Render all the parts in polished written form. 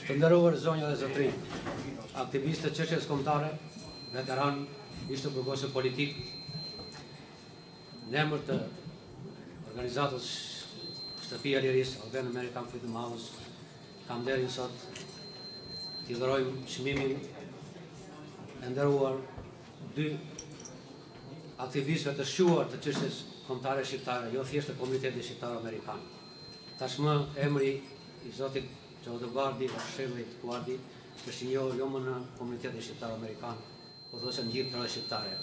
Të nderuar zonja dhe zotëri, aktivistë të çështjes kombëtare, veteran, ishte përgosë politik, në emër të organizatës Shtëpia e Lirisë, Albanian American Freedom House, kam nderin sot t'i dhurojmë çmimin e nderuar dy aktivistëve të shquar të çështjes kombëtare shqiptare, jo thjesht të komunitetit shqiptar amerikan. Tashmë emri i zotit Gjodo Guardi dhe Shërrit Guardi është i njohur jo më në komunitetin shqiptar amerikan, por thosë në gjithë trojë shqiptare,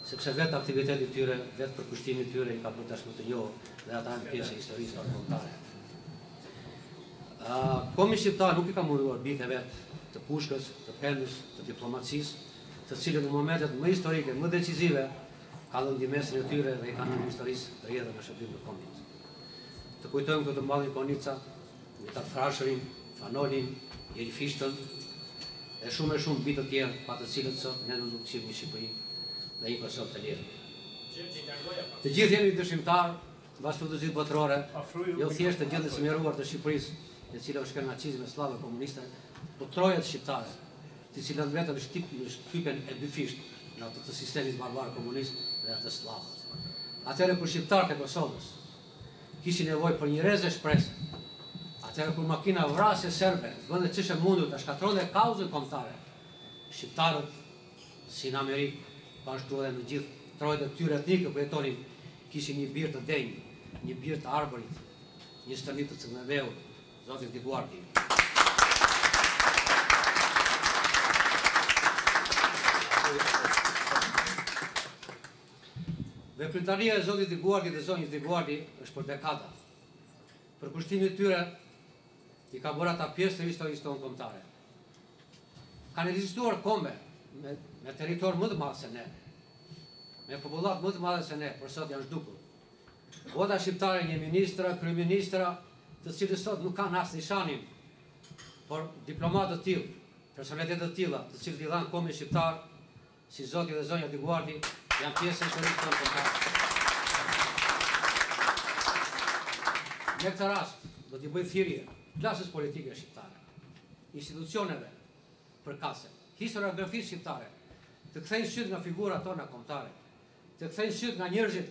sepse vetë aktiviteti i tyre, vetë përkushtimi i tyre i ka bërë tashmë të njohur dhe ata janë pjesë e historisë kombëtare. Komi shqiptar nuk i ka munduar bitë vetë të pushkës, të pendës, të diplomacisë, të cilët në momentet më historike, më decisive, ka dhënë ndihmën e tyre dhe i kanë në historisë të rrjedhë në shërbim të kombit. Të kujtojmë këtë mballin Konica, Mitat Frashërin, Fanolin, Jeri Fishtën, e shumë bitë të tjerë, pa të cilët sot ne nuk qim në Shqipëri dhe një Kosovë të lirë. Të gjithë jemi dëshimtar, mbas lutësit botërore, jo thjesht të gjendjes së mjeruar të Shqipërisë, e cila është nacizmi, sllava komuniste, por trojet shqiptare, të cilat vetëm shtypen e dyfisht në atë të sistemit barbar komunist dhe atë sllava. Atëherë për shqiptarët e Kosovës kishin nevojë për një rrezë shpresë. Atëherë kur makina vrasje serbe, vende çështje mundur ta shkatronte kauzën kombëtare, shqiptarët si në Amerikë, bashkë edhe në gjithë trojet e tyre etnike ku jetonin, kishin një birë të denjë, një birë të arborit, një stërnit të cëngëveu, zotit Di Guardi. Veprimtaria e zotit Di Guardi dhe zonjës Di Guardi është për dekada. Përkushtimi i tyre i ka bërë ata pjesë të historisë tonë kombëtare. Kanë ekzistuar kombe me territor më të madh se ne, me popullat më të madhe se ne, por sot janë zhdukur. Vota shqiptare një ministra, kryeministra, të cilët sot nuk kanë as nishanin, por diplomatë të tillë, personalitetet të tilla, të cilët i dhanë kombit shqiptar, si zoti dhe zonja Di Guardi, janë pjesë e historisë tonë kombëtare. Në këtë rast, do t'i bëj thirrje klasës politike shqiptare, institucioneve përkatëse, historiografisë shqiptare, të kthejnë syt nga figurat tona kombëtare, të kthejnë syt nga njerëzit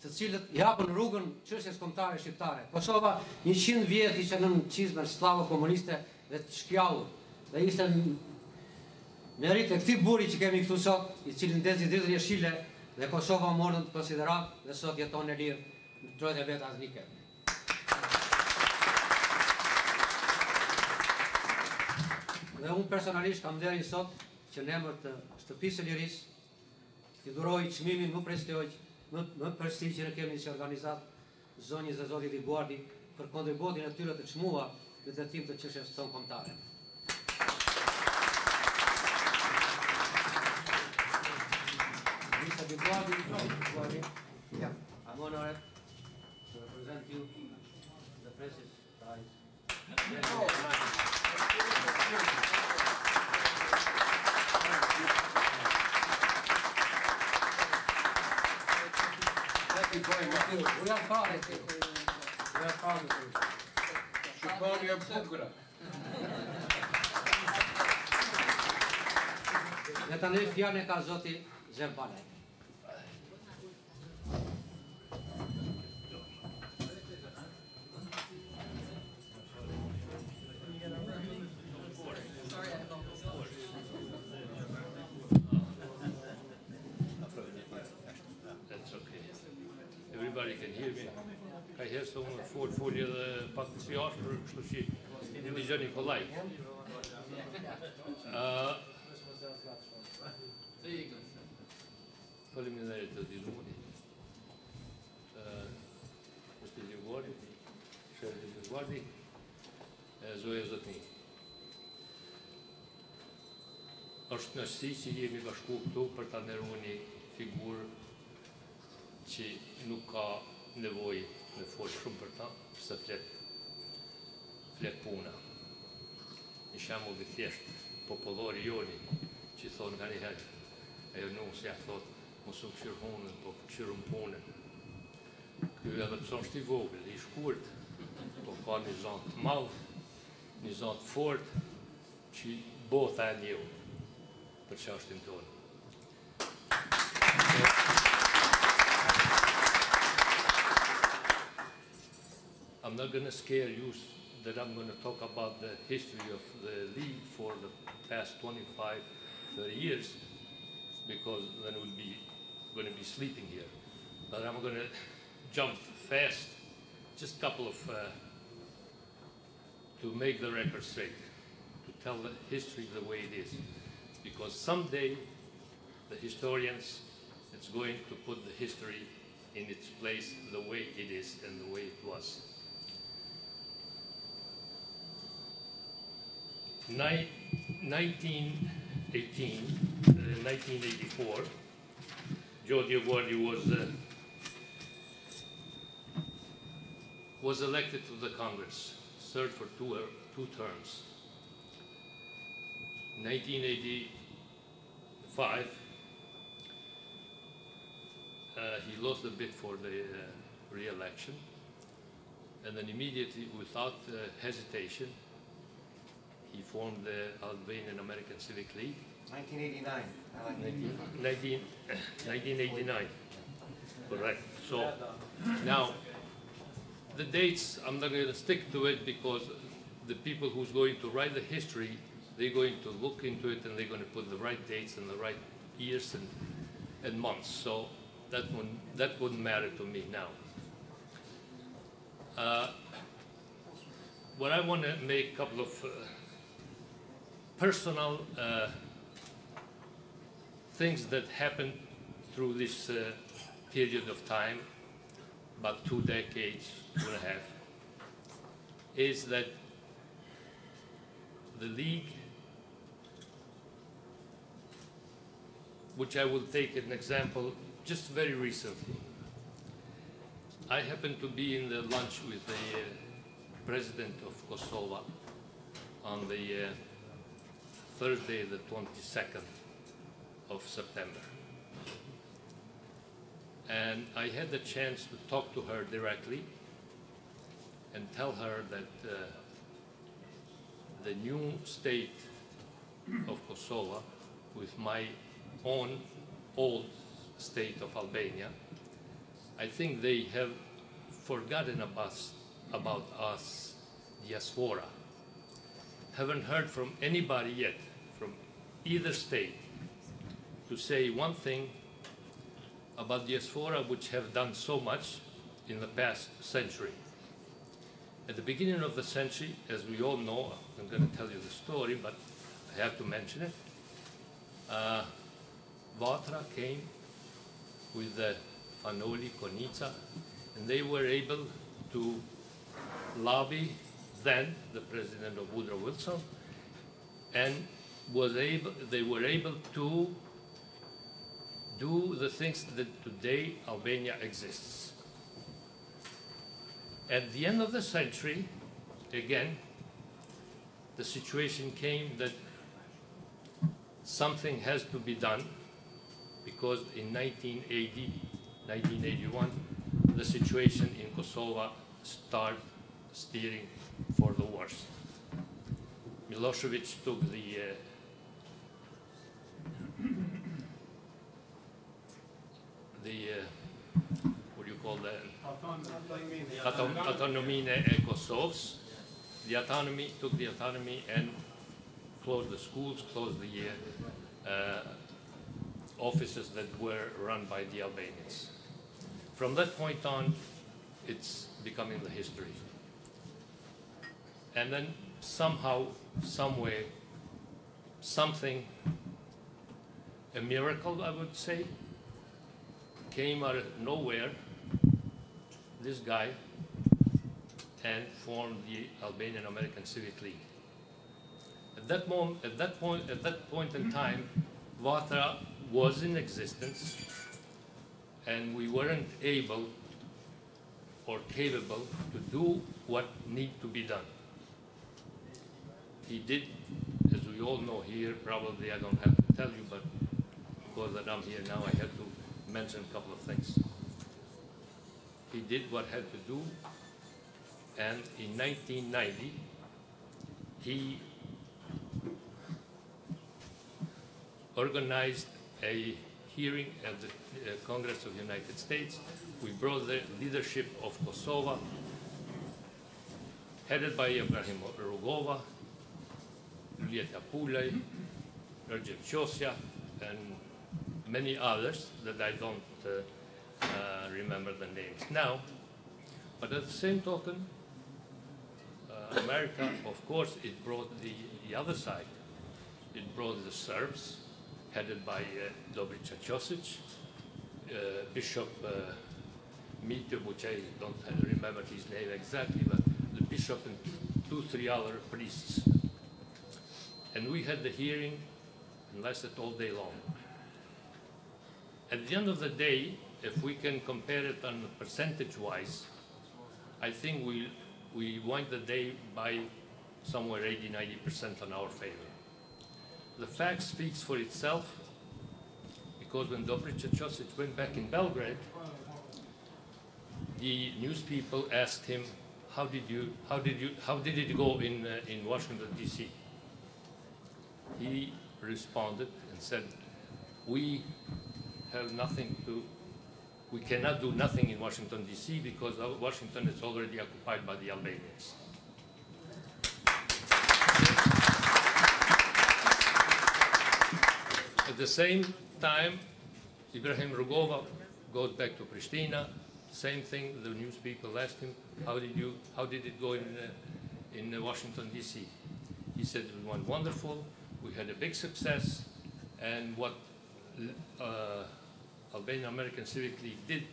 të cilët japën rrugën çështjes kombëtare shqiptare. Kosova 100 vjet ishte në nacizmin, sllava komuniste dhe të shkjallur, dhe ishte merit e këtij burri që kemi këtu sot, i cili ndezi ditën e jeshile dhe Kosova morën në konsiderat dhe sot jeton e lirë në trojet e vet etnike. Dhe unë personalisht kam nderin sot që në emër të Shtëpisë së Lirisë t'i dhuroj çmimin më prestigjë që ne kemi si organizat zonjës dhe zotit Di Guardi për kontributin e tyre të çmuar në drejtim të çështjes tonë kombëtare. Mr. Di Guardi, I'm honored to represent you the precious prize. We are proud of you. We are proud of you. Shqipëria e bukur. Dhe tani fjalën e ka zoti Zerbane. Everybody can hear me. Ka herë se unë folje dhe pak të fjash, për kështu që një gjë Nikolaj. Faleminderit të dinuri. Mr. Di Guardi, Shërri Di Guardi, zoja zotni. Është nësi që jemi bashku këtu për ta nderuar një figurë që nuk ka nevojë me folë shumë për ta, se flet puna. Një shembull i thjesht, popullori joni që thonë nga njëherë, ajo nusja thotë, mos u këshirë hunën, po këshirën punën. Ky edhe pse është i vogël, i shkurt, po ka një zonë të madh një zonë fort që bota e njeu për çështjen tonë. I'm not going to scare you that I'm going to talk about the history of the league for the past 25, 30 years, because then we'll be going to be sleeping here. But I'm going to jump fast, just a couple of, to make the record straight, to tell the history the way it is. Because someday, the historians, it's going to put the history in its place the way it is and the way it was. 1984, Joe Dioguardi was elected to the Congress, served for two terms. 1985, he lost a bid for the re-election, and then immediately, without hesitation, he formed the Albanian American Civic League. 1989. 1989. Correct. So now, the dates, I'm not going to stick to it because the people who's going to write the history, they're going to look into it and they're going to put the right dates and the right years and months. So that wouldn't matter to me now. What I want to make a couple of personal things that happened through this period of time, about 2 decades, 2.5, is that the league, which I will take an example just very recently. I happened to be in the lunch with the president of Kosovo on the Thursday, the 22nd of September. And I had the chance to talk to her directly and tell her that the new state of Kosovo, with my own old state of Albania, I think they have forgotten about us, diaspora. Haven't heard from anybody yet, from either state, to say one thing about diaspora which have done so much in the past century. At the beginning of the century, as we all know, I'm going to tell you the story, but I have to mention it. Vatra came with the Fanoli, Konica, and they were able to lobby then the president of Woodrow Wilson, and they were able to do the things that today Albania exists. At the end of the century, again, the situation came that something has to be done, because in 1980, 1981, the situation in Kosovo started steering for the worst. Milosevic took the what do you call that? Autonomie e Kosovës. Took the autonomy and closed the schools, closed the offices that were run by the Albanians. From that point on, it's becoming the history. And then somehow, some way, something, a miracle, I would say, came out of nowhere, this guy, and formed the Albanian American Civic League. At that point in time, Vatra was in existence, and we weren't able or capable to do what needed to be done. He did, as we all know here, probably I don't have to tell you, but because I'm here now, I have to mention a couple of things. He did what had to do, and in 1990, he organized a hearing at the Congress of the United States. We brought the leadership of Kosovo, headed by Ibrahim Rugova, Julieta Pulej, Recep Ćosja, and many others that I don't remember the names now. But at the same token, America, of course, it brought the other side. It brought the Serbs, headed by Dobrica Ćosić, Bishop Mitjo, which I don't remember his name exactly, but the bishop and 2-3 other priests. And we had the hearing and lasted all day long. At the end of the day, if we can compare it on percentage-wise, I think we won the day by somewhere 80–90% on our favor. The fact speaks for itself, because when Dobrica Ćosić went back in Belgrade, the news people asked him, how did it go in Washington, D.C.? He responded and said, we cannot do nothing in Washington, D.C. because Washington is already occupied by the Albanians. At the same time, Ibrahim Rugova goes back to Pristina. Same thing, the news people asked him, how did it go in Washington, D.C.? He said, it went wonderful, we had a big success, and what Albanian American Civic League did,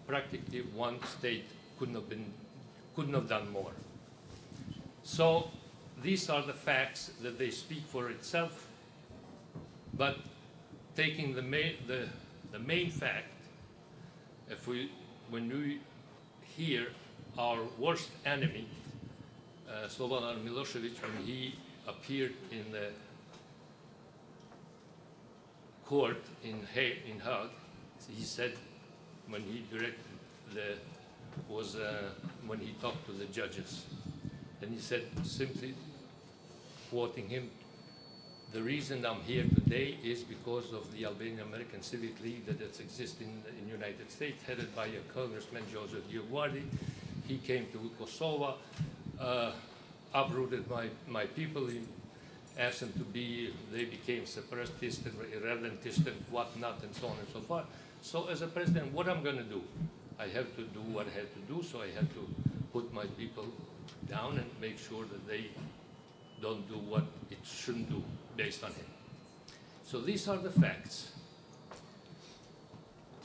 practically one state couldn't have done more. So these are the facts that they speak for itself, but taking the main fact, when we hear our worst enemy, Slobodan Milošević, when he appeared in the court in Hague, he said, when he when he talked to the judges, and he said, simply quoting him, the reason I'm here today is because of the Albanian American Civic League that exists in the United States, headed by a Congressman, Joseph Dioguardi. He came to Kosovo, uprooted my people, he asked them they became separatists and irredentist and whatnot and so on and so forth. So as a president, what I'm going to do? I have to do what I have to do, so I have to put my people down and make sure that they don't do what it shouldn't do based on him. So these are the facts.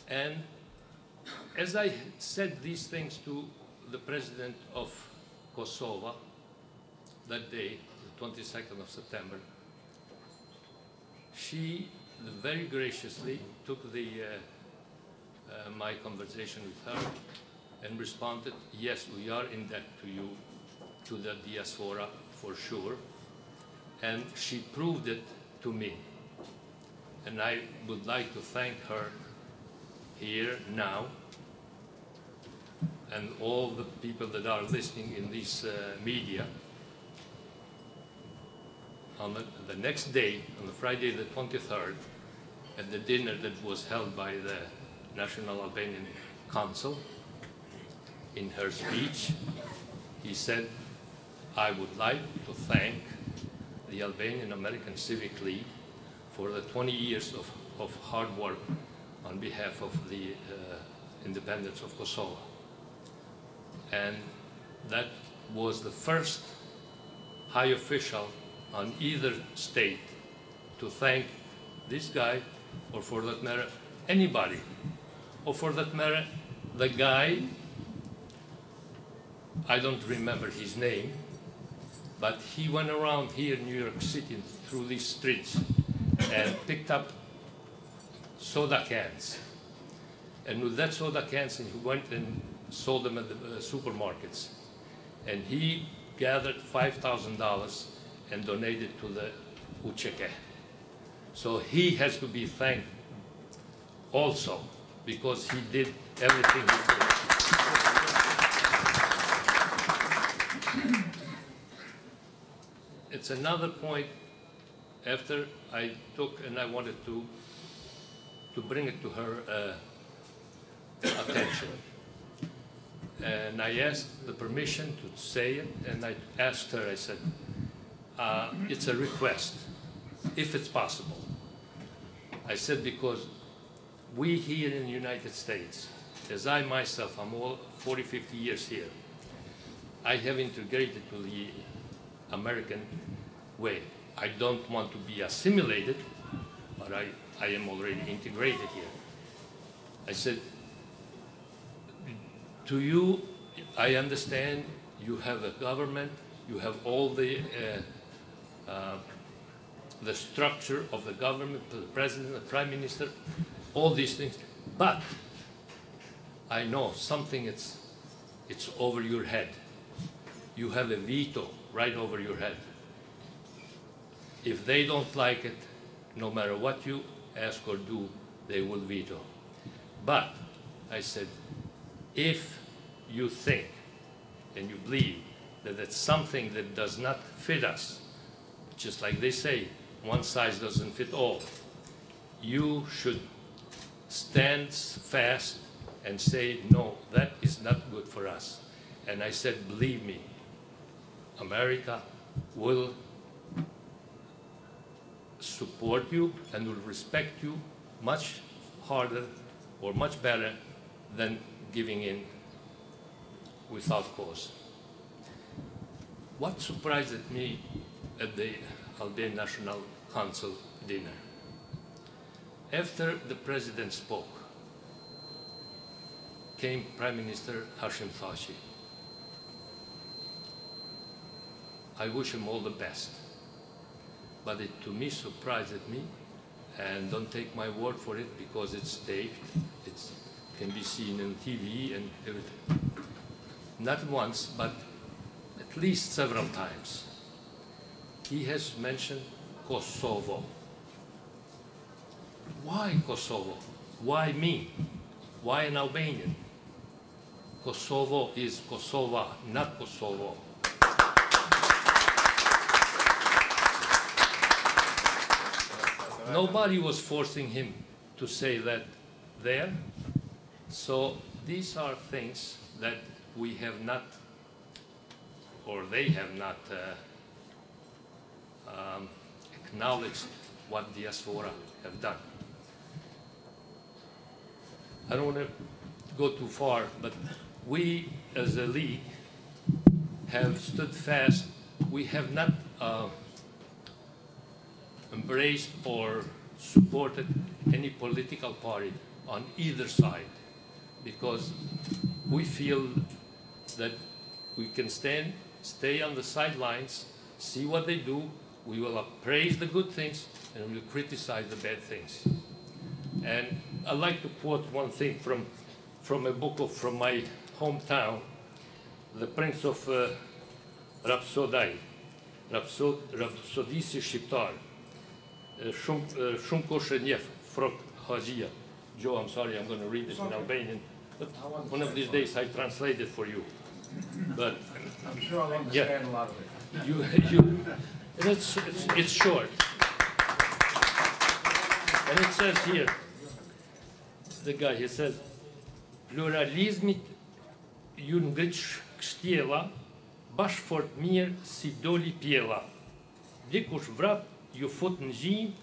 And as I said these things to the president of Kosovo that day, the 22nd of September, she very graciously took my conversation with her and responded, yes, we are in debt to you, to the diaspora, for sure. And she proved it to me. And I would like to thank her here now, and all the people that are listening in this media. On the next day, on the Friday the 23rd, at the dinner that was held by the National Albanian Council, in her speech, he said, I would like to thank the Albanian American Civic League for the 20 years of hard work on behalf of the independence of Kosovo. And that was the first high official on either state to thank this guy, or for that matter, anybody, or for that matter, the guy, I don't remember his name, but he went around here in New York City through these streets and picked up soda cans. And with that soda cans, he went and sold them at the supermarkets. And he gathered $5,000 and donated to the UÇK. So he has to be thanked also, because he did everything he could. it's another point after I took and I wanted to bring it to her attention. And I asked the permission to say it, and I asked her, I said, it's a request, if it's possible. I said, because we here in the United States, as I myself, I'm all 40, 50 years here, I have integrated to the American way. I don't want to be assimilated, but I am already integrated here. I said, to you, I understand you have a government, you have all the structure of the government, the president, the prime minister, all these things, but I know something, it's over your head. You have a veto right over your head. If they don't like it, no matter what you ask or do, they will veto. But, I said, if you think and you believe that it's something that does not fit us, just like they say, one size doesn't fit all, you should stand fast and say, no, that is not good for us. And I said, believe me, America will support you and will respect you much harder or much better than giving in without cause. What surprised me at the Albanian National Council dinner, after the president spoke, came Prime Minister Hashim Thaçi. I wish him all the best, but it to me surprised me, and don't take my word for it because it's taped, it can be seen on TV and everything. Not once, but at least several times. He has mentioned Kosovo. Why Kosovo? Why me? Why an Albanian? Kosovo is Kosova, not Kosovo. Nobody was forcing him to say that there. So these are things that we have not, or they have not acknowledged what diaspora have done. I don't want to go too far, but we as a league have stood fast. We have not embraced or supported any political party on either side, because we feel that we can stay on the sidelines, see what they do, we will appraise the good things and we will criticize the bad things. And I'd like to quote one thing from a book from my hometown, The Prince of Rhapsody, Rhapsodisi Shqiptar. Shumë kush e njeh Frok Hajia. Joe, I'm sorry, I'm going to read it in Albanian. But one of these days I translate it for you. But I'm sure I'll understand a lot of it. And it's short. And it says here, the guy, he says, pluralizmit ju ngrit kështjella, bashkëfort mirë si doli pjella. Dikush vrap, ju fut në gjinj,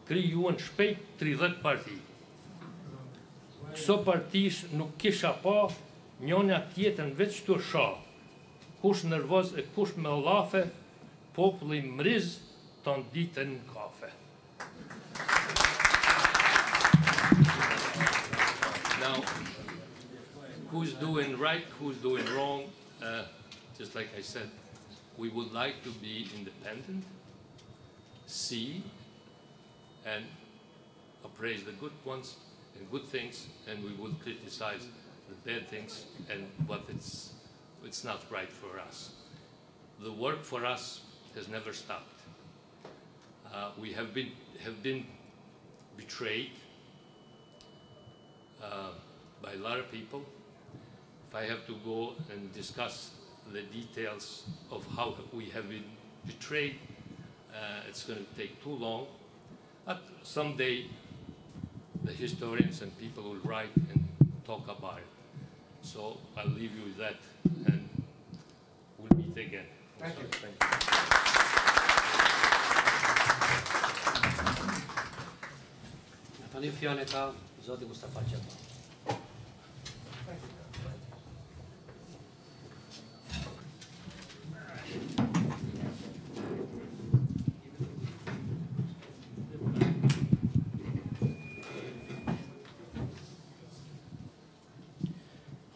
krijuan shpejt 30 parti. Këso partish nuk kisha pa, njona tjetën veç të sha. Kush nervoz e kush me lafe, populli mriz të ditën kafe. Now, who's doing right, who's doing wrong, just like I said, we would like to be independent, see and appraise the good ones and good things, and we will criticize the bad things and what it's not right for us. The work for us has never stopped. We have been betrayed by a lot of people. If I have to go and discuss the details of how we have been betrayed, It's going to take too long. But someday the historians and people will write and talk about it. So I'll leave you with that, and we'll meet again. Thank you. Thank you. Tani fjane ka zoti Mustafa Gjeba.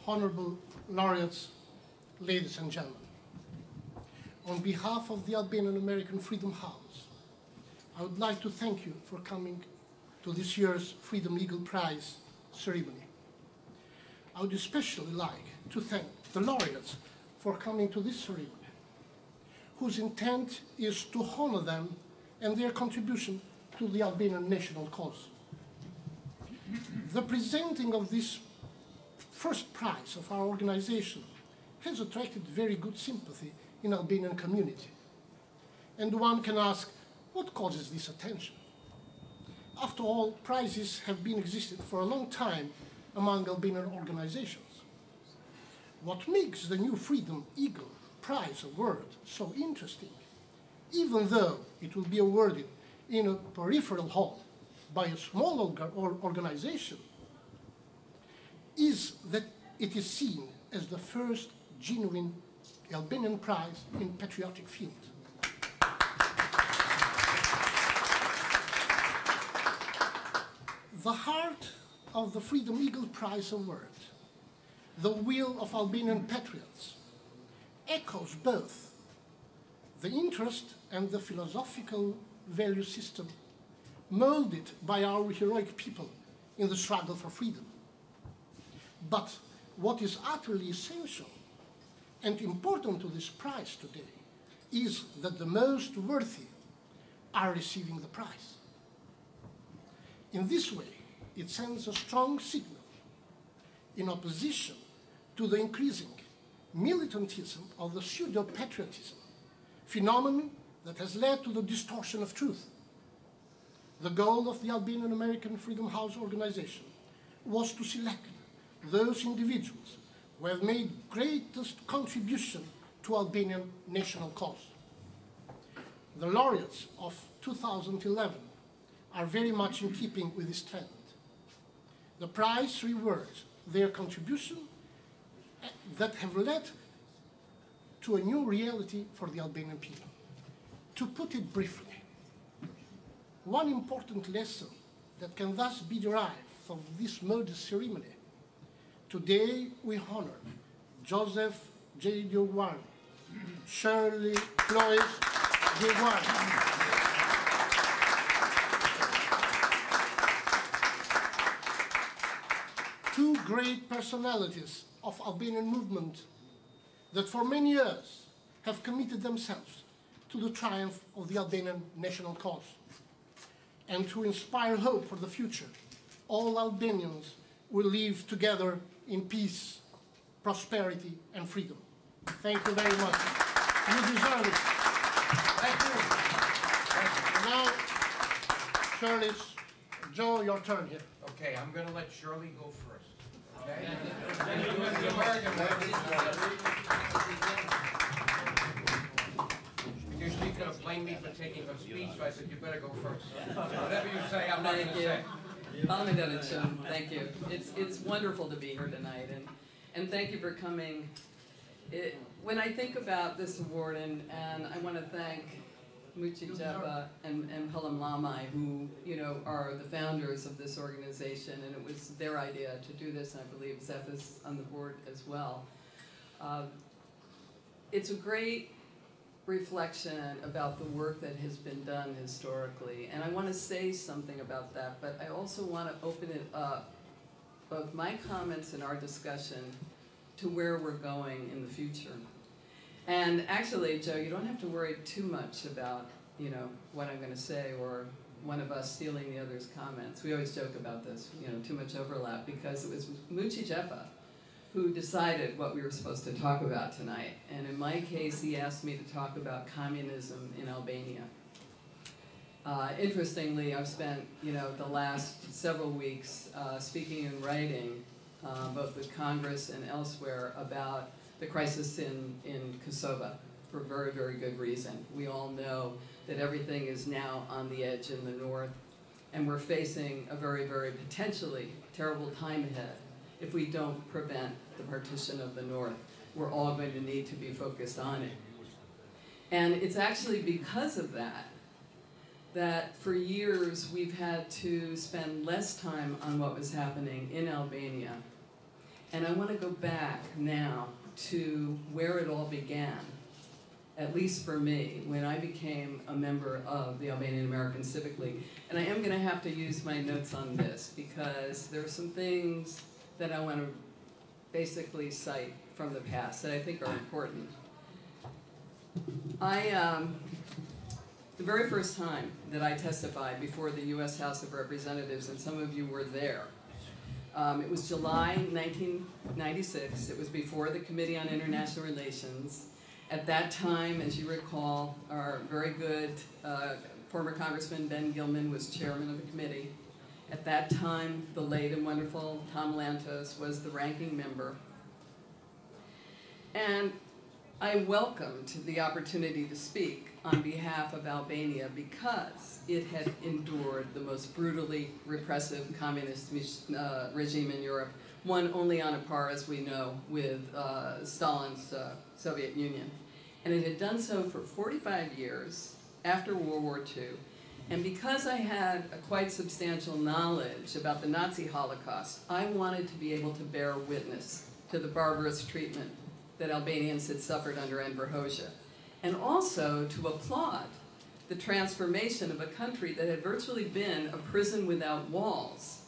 Honorable laureates, ladies and gentlemen, on behalf of the Albanian American Freedom House, I would like to thank you for coming to this year's Freedom Eagle Prize ceremony. I would especially like to thank the laureates for coming to this ceremony, whose intent is to honor them and their contribution to the Albanian national cause. The presenting of this first prize of our organization has attracted very good sympathy in the Albanian community. And one can ask, what causes this attention? After all, prizes have been existed for a long time among Albanian organizations. What makes the new Freedom Eagle Prize award so interesting, even though it will be awarded in a peripheral hall by a small organization, is that it is seen as the first genuine Albanian prize in patriotic field. The heart of the Freedom Eagle Prize Award, the will of Albanian patriots, echoes both the interest and the philosophical value system molded by our heroic people in the struggle for freedom. But what is utterly essential and important to this prize today is that the most worthy are receiving the prize. In this way, it sends a strong signal in opposition to the increasing militantism of the pseudo-patriotism, phenomenon that has led to the distortion of truth. The goal of the Albanian American Freedom House organization was to select those individuals who have made greatest contribution to Albanian national cause. The laureates of 2011 are very much in keeping with this trend. The prize rewards their contribution that have led to a new reality for the Albanian people. To put it briefly, one important lesson that can thus be derived from this modest ceremony: today we honor Joseph J. Dioguan, Shirley Floyd Dioguan, two great personalities of Albanian movement that for many years have committed themselves to the triumph of the Albanian national cause. And to inspire hope for the future, all Albanians will live together in peace, prosperity, and freedom. Thank you very much. You deserve it. Thank you. Now, Shirley, Joe, your turn here. Okay, I'm going to let Shirley go first. Okay? The American way. Because she's going to blame me for taking her speech, so I said, you better go first. Whatever you say, I'm not going to say. Thank you. It's wonderful to be here tonight, and thank you for coming. When I think about this award, and I want to thank Muchi Jeba and Pelham Lamai, who are the founders of this organization, and it was their idea to do this, and I believe Zeph is on the board as well. It's a great reflection about the work that has been done historically, and I want to say something about that, but I also want to open it up, both my comments and our discussion, to where we're going in the future. And actually, Joe, you don't have to worry too much about what I'm going to say or one of us stealing the other's comments. We always joke about this, too much overlap, because it was Muchi Jeba who decided what we were supposed to talk about tonight. And in my case, he asked me to talk about communism in Albania. Interestingly, I've spent, the last several weeks speaking and writing, both with Congress and elsewhere, about the crisis in Kosovo for very, very good reason. We all know that everything is now on the edge in the north, and we're facing a very, very potentially terrible time ahead if we don't prevent the partition of the north. We're all going to need to be focused on it. And it's actually because of that for years we've had to spend less time on what was happening in Albania. And I want to go back now to where it all began, at least for me, when I became a member of the Albanian American Civic League. And I am going to have to use my notes on this because there are some things that I want to basically cite from the past that I think are important. The very first time that I testified before the U.S. House of Representatives, and some of you were there, it was July 1996. It was before the Committee on International Relations. At that time, as you recall, our very good former Congressman Ben Gilman was chairman of the committee. At that time, the late and wonderful Tom Lantos was the ranking member. And I welcomed the opportunity to speak on behalf of Albania because it had endured the most brutally repressive communist regime in Europe, one only on a par, as we know, with Stalin's Soviet Union. And it had done so for 45 years after World War II. And because I had a quite substantial knowledge about the Nazi Holocaust, I wanted to be able to bear witness to the barbarous treatment that Albanians had suffered under Enver Hoxha, and also to applaud the transformation of a country that had virtually been a prison without walls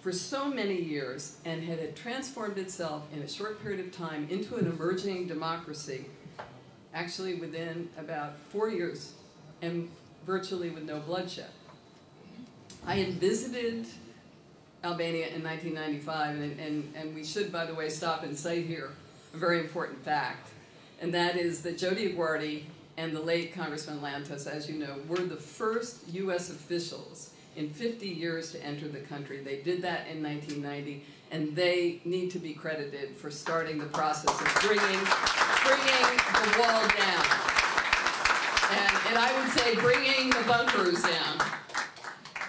for so many years and had transformed itself in a short period of time into an emerging democracy, actually within about 4 years and virtually with no bloodshed. I had visited Albania in 1995, and we should, by the way, stop and cite here a very important fact, and that is that Jody Aguardi and the late Congressman Lantos, as you know, were the first U.S. officials in 50 years to enter the country. They did that in 1990, and they need to be credited for starting the process of bringing the wall down. And I would say bringing the bunkers down.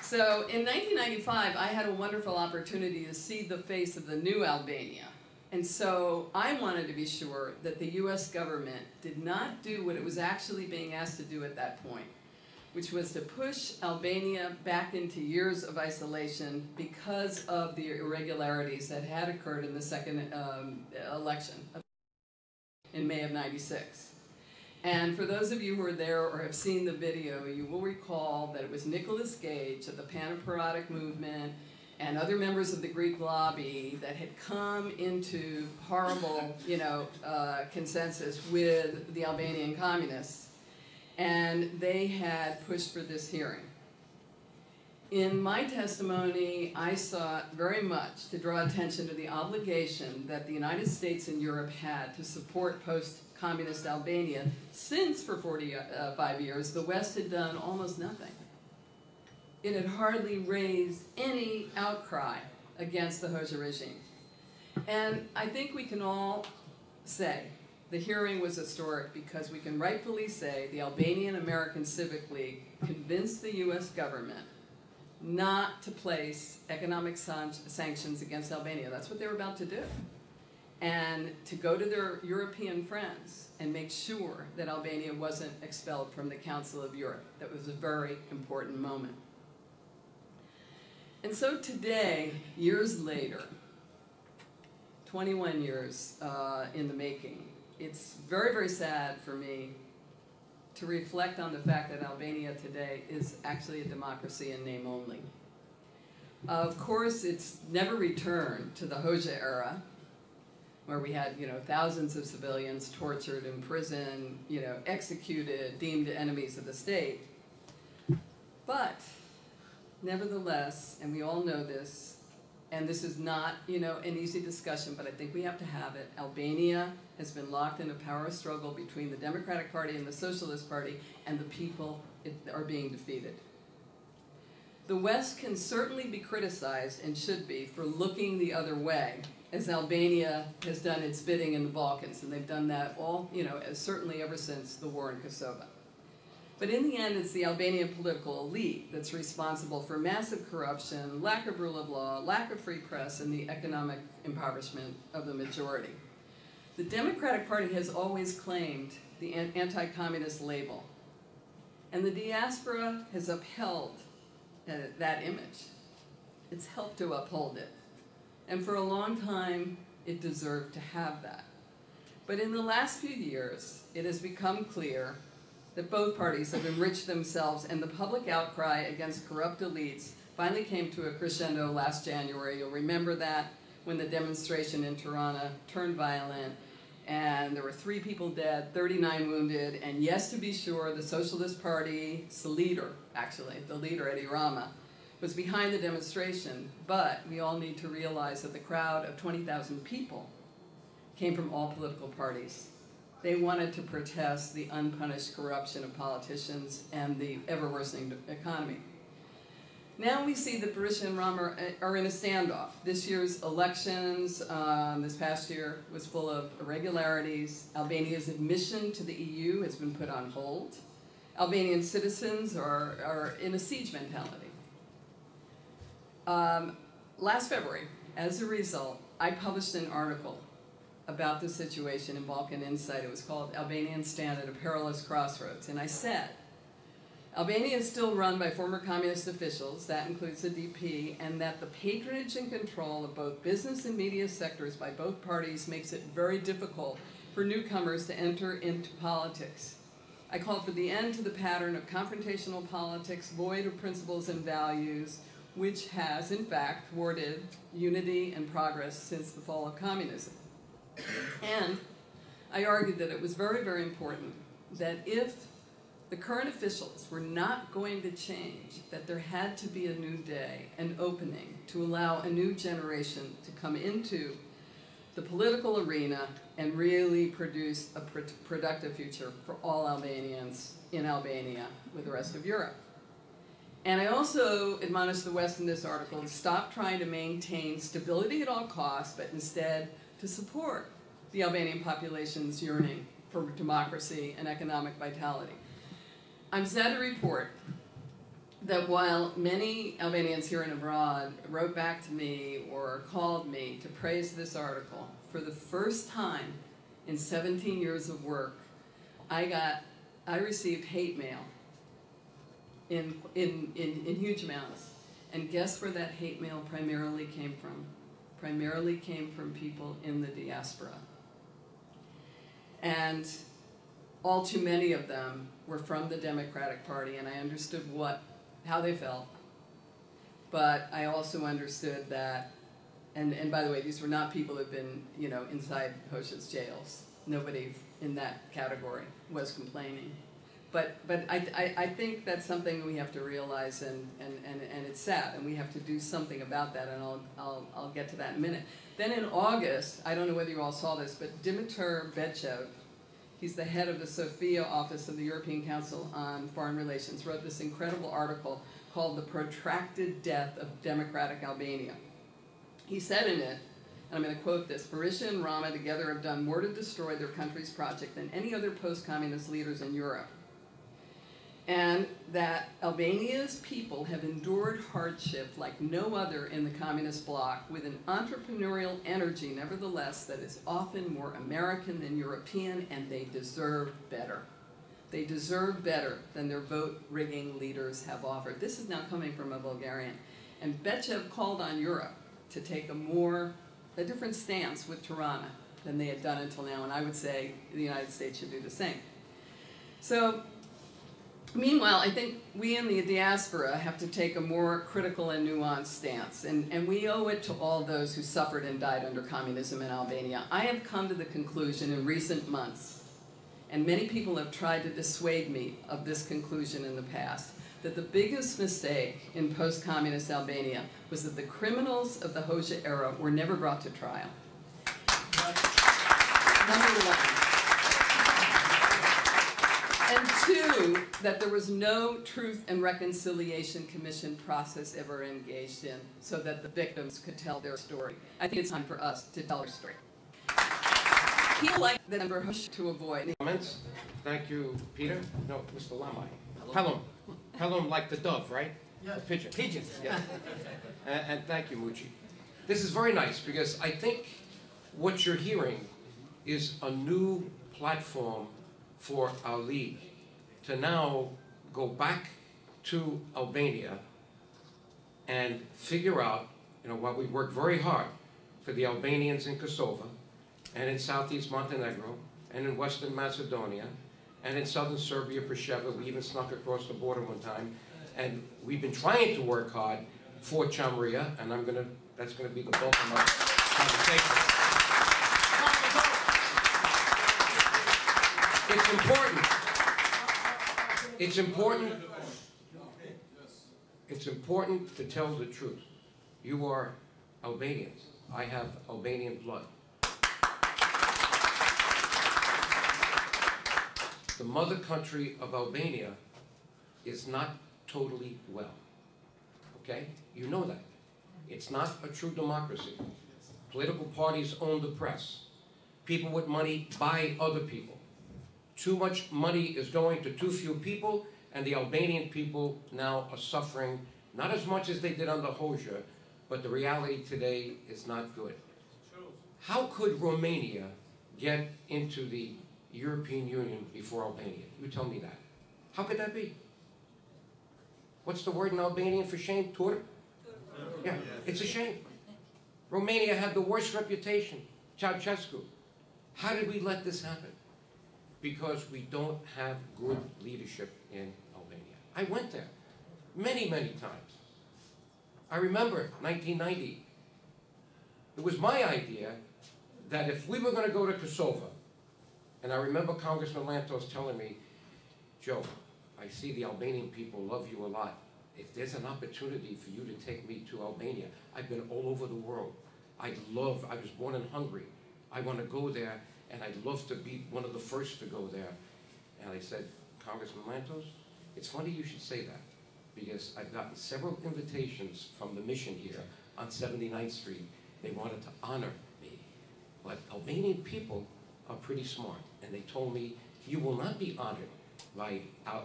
So in 1995, I had a wonderful opportunity to see the face of the new Albania. And so I wanted to be sure that the U.S. government did not do what it was actually being asked to do at that point, which was to push Albania back into years of isolation because of the irregularities that had occurred in the second election in May of '96. And for those of you who are there or have seen the video, you will recall that it was Nicholas Gage of the Panoperatic movement and other members of the Greek lobby that had come into horrible, consensus with the Albanian communists, and they had pushed for this hearing. In my testimony, I sought very much to draw attention to the obligation that the United States and Europe had to support post-communist Albania, since for 45 years the West had done almost nothing. It had hardly raised any outcry against the Hoxha regime. And I think we can all say the hearing was historic because we can rightfully say the Albanian American Civic League convinced the U.S. government not to place economic sanctions against Albania. That's what they were about to do. And to go to their European friends and make sure that Albania wasn't expelled from the Council of Europe. That was a very important moment. And so today, years later, 21 years in the making, it's very, very sad for me to reflect on the fact that Albania today is actually a democracy in name only. Of course, it's never returned to the Hoxha era, where we had, thousands of civilians tortured, imprisoned, executed, deemed enemies of the state. But nevertheless, and we all know this, and this is not, an easy discussion, but I think we have to have it. Albania has been locked in a power struggle between the Democratic Party and the Socialist Party, and the people are being defeated. The West can certainly be criticized, and should be, for looking the other way, as Albania has done its bidding in the Balkans, and they've done that all, certainly ever since the war in Kosovo. But in the end, it's the Albanian political elite that's responsible for massive corruption, lack of rule of law, lack of free press, and the economic impoverishment of the majority. The Democratic Party has always claimed the anti-communist label, and the diaspora has upheld that image. It's helped to uphold it. And for a long time, it deserved to have that. But in the last few years, it has become clear that both parties have enriched themselves, and the public outcry against corrupt elites finally came to a crescendo last January. You'll remember that, when the demonstration in Tirana turned violent, and there were 3 people dead, 39 wounded, and yes, to be sure, the Socialist Party's leader, the leader, Edi Rama, was behind the demonstration, but we all need to realize that the crowd of 20,000 people came from all political parties. They wanted to protest the unpunished corruption of politicians and the ever-worsening economy. Now we see that Berisha and Rama are in a standoff. This year's elections, this past year, was full of irregularities. Albania's admission to the EU has been put on hold. Albanian citizens are in a siege mentality. Last February, as a result, I published an article about the situation in Balkan Insight. It was called Albanians Stand at a Perilous Crossroads. And I said, Albania is still run by former communist officials, that includes the DP, and that the patronage and control of both business and media sectors by both parties makes it very difficult for newcomers to enter into politics. I called for the end to the pattern of confrontational politics, void of principles and values, which has, in fact, thwarted unity and progress since the fall of communism. And I argued that it was very, very important that if the current officials were not going to change, that there had to be a new day, an opening, to allow a new generation to come into the political arena and really produce a productive future for all Albanians in Albania with the rest of Europe. And I also admonished the West in this article to stop trying to maintain stability at all costs, but instead to support the Albanian population's yearning for democracy and economic vitality. I'm sad to report that while many Albanians here and abroad wrote back to me or called me to praise this article, for the first time in 17 years of work, I received hate mail in huge amounts. And guess where that hate mail primarily came from? Primarily came from people in the diaspora. And all too many of them were from the Democratic Party, and I understood how they felt. But I also understood that, and by the way, these were not people who had been, inside Hoxha's jails. Nobody in that category was complaining. But I think that's something we have to realize, and it's sad, and we have to do something about that, and I'll get to that in a minute. Then in August, I don't know whether you all saw this, but Dimitar Bechev, he's the head of the Sofia office of the European Council on Foreign Relations, wrote this incredible article called The Protracted Death of Democratic Albania. He said in it, and I'm going to quote this, Berisha and Rama together have done more to destroy their country's project than any other post-communist leaders in Europe. And that Albania's people have endured hardship like no other in the communist bloc, with an entrepreneurial energy, nevertheless, that is often more American than European, and they deserve better. They deserve better than their vote-rigging leaders have offered. This is now coming from a Bulgarian. And Bechev called on Europe to take a different stance with Tirana than they had done until now, and I would say the United States should do the same. So, meanwhile, I think we in the diaspora have to take a more critical and nuanced stance, and we owe it to all those who suffered and died under communism in Albania. I have come to the conclusion in recent months, and many people have tried to dissuade me of this conclusion in the past, that the biggest mistake in post-communist Albania was that the criminals of the Hoxha era were never brought to trial. Number one. And two, that there was no Truth and Reconciliation Commission process ever engaged in so that the victims could tell their story. I think it's time for us to tell our story. People like the number to avoid. Comments? Thank you, Peter. No, Mr. Lamai. Pelham. Pelham like the dove, right? Yes. The pigeon. Pigeons, yeah. And thank you, Mucci. This is very nice because I think what you're hearing is a new platform for our league to now go back to Albania and figure out, while we worked very hard for the Albanians in Kosovo and in Southeast Montenegro and in Western Macedonia and in Southern Serbia, Preševa, we even snuck across the border one time, and we've been trying to work hard for Chamria, and that's gonna be the bulk of my conversation. It's important to tell the truth. You are Albanians. I have Albanian blood. The mother country of Albania is not totally well. Okay? You know that. It's not a true democracy. Political parties own the press. People with money buy other people. Too much money is going to too few people, and the Albanian people now are suffering, not as much as they did under Hoxha, but the reality today is not good. How could Romania get into the European Union before Albania? You tell me that. How could that be? What's the word in Albanian for shame? Tur? Yeah, it's a shame. Romania had the worst reputation, Ceausescu. How did we let this happen? Because we don't have good leadership in Albania. I went there many, many times. I remember 1990. It was my idea that if we were going to go to Kosovo, and I remember Congressman Lantos telling me, Joe, I see the Albanian people love you a lot. If there's an opportunity for you to take me to Albania, I've been all over the world. I was born in Hungary. I want to go there, and I'd love to be one of the first to go there. And I said, Congressman Lantos, it's funny you should say that, because I've gotten several invitations from the mission here on 79th Street. They wanted to honor me. But Albanian people are pretty smart, and they told me, you will not be honored by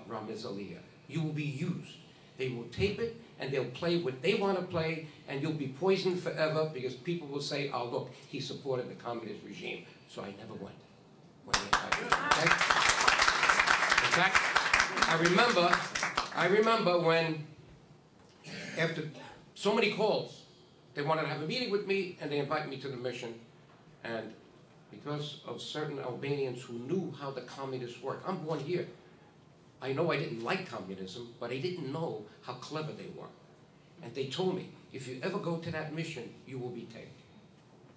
Ramiz Alia. You will be used. They will tape it, and they'll play what they want to play, and you'll be poisoned forever because people will say, oh, look, he supported the communist regime. So I never went. Okay? In fact, I remember when, after so many calls, they wanted to have a meeting with me, and they invited me to the mission, and because of certain Albanians who knew how the communists work. I'm born here. I know I didn't like communism, but I didn't know how clever they were. And they told me, if you ever go to that mission, you will be taken.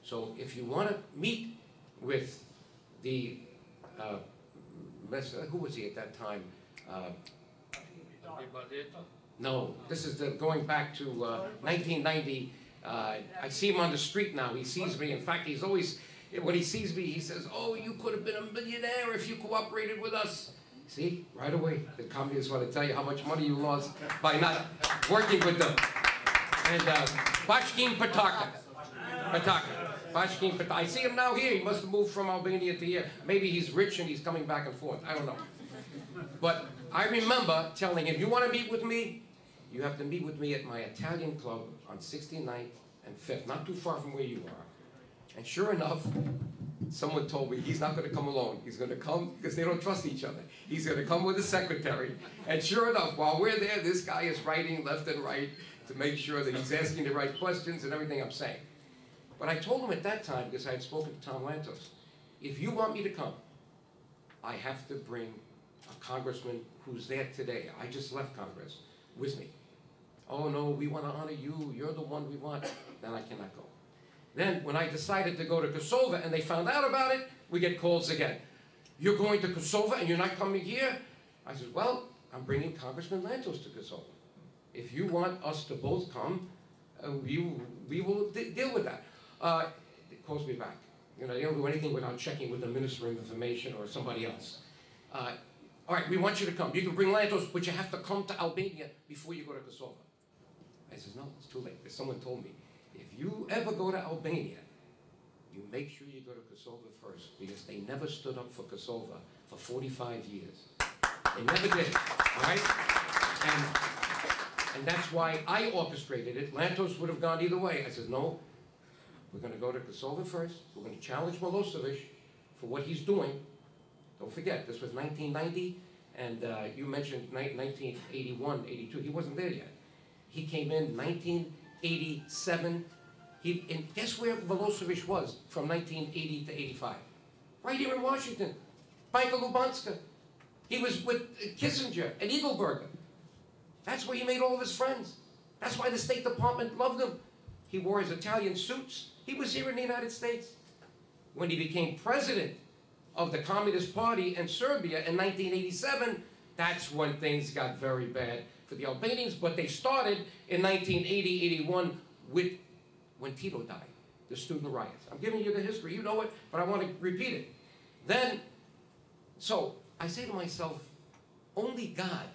So if you want to meet with the, who was he at that time? No, this is going back to 1990. I see him on the street now. He sees me. In fact, he's always, when he sees me, he says, oh, you could have been a millionaire if you cooperated with us. See, right away, the communists want to tell you how much money you lost by not working with them. And Bashkim Pataka. Bashkim Pataka. I see him now here. He must have moved from Albania to here. Maybe he's rich and he's coming back and forth. I don't know. But I remember telling him, you want to meet with me? You have to meet with me at my Italian club on 69th and 5th, not too far from where you are. And sure enough, someone told me he's not going to come alone. He's going to come because they don't trust each other. He's going to come with his secretary. And sure enough, while we're there, this guy is writing left and right to make sure that he's asking the right questions and everything I'm saying. But I told him at that time, because I had spoken to Tom Lantos, if you want me to come, I have to bring a congressman who's there today. I just left Congress with me. Oh no, we want to honor you. You're the one we want. Then I cannot go. Then, when I decided to go to Kosovo and they found out about it, we get calls again. You're going to Kosovo and you're not coming here? I said, well, I'm bringing Congressman Lantos to Kosovo. If you want us to both come, we will deal with that. It calls me back. You know, they don't do anything without checking with the Minister of Information or somebody else. All right, we want you to come. You can bring Lantos, but you have to come to Albania before you go to Kosovo. I says, no, it's too late. Because someone told me, if you ever go to Albania, you make sure you go to Kosovo first, because they never stood up for Kosovo for 45 years. They never did, all right? And that's why I orchestrated it. Lantos would have gone either way. I said, no, we're going to go to Kosovo first. We're going to challenge Milosevic for what he's doing. Don't forget, this was 1990, and you mentioned 1981, 82. He wasn't there yet. He came in 1987. And guess where Milosevic was from 1980 to 85? Right here in Washington, Banka Lubanska. He was with Kissinger and Eagleburger. That's where he made all of his friends. That's why the State Department loved him. He wore his Italian suits. He was here in the United States. When he became president of the Communist Party in Serbia in 1987, that's when things got very bad for the Albanians. But they started in 1980, 81 with when Tito died, the student riots. I'm giving you the history. You know it, but I want to repeat it. Then, so I say to myself, only God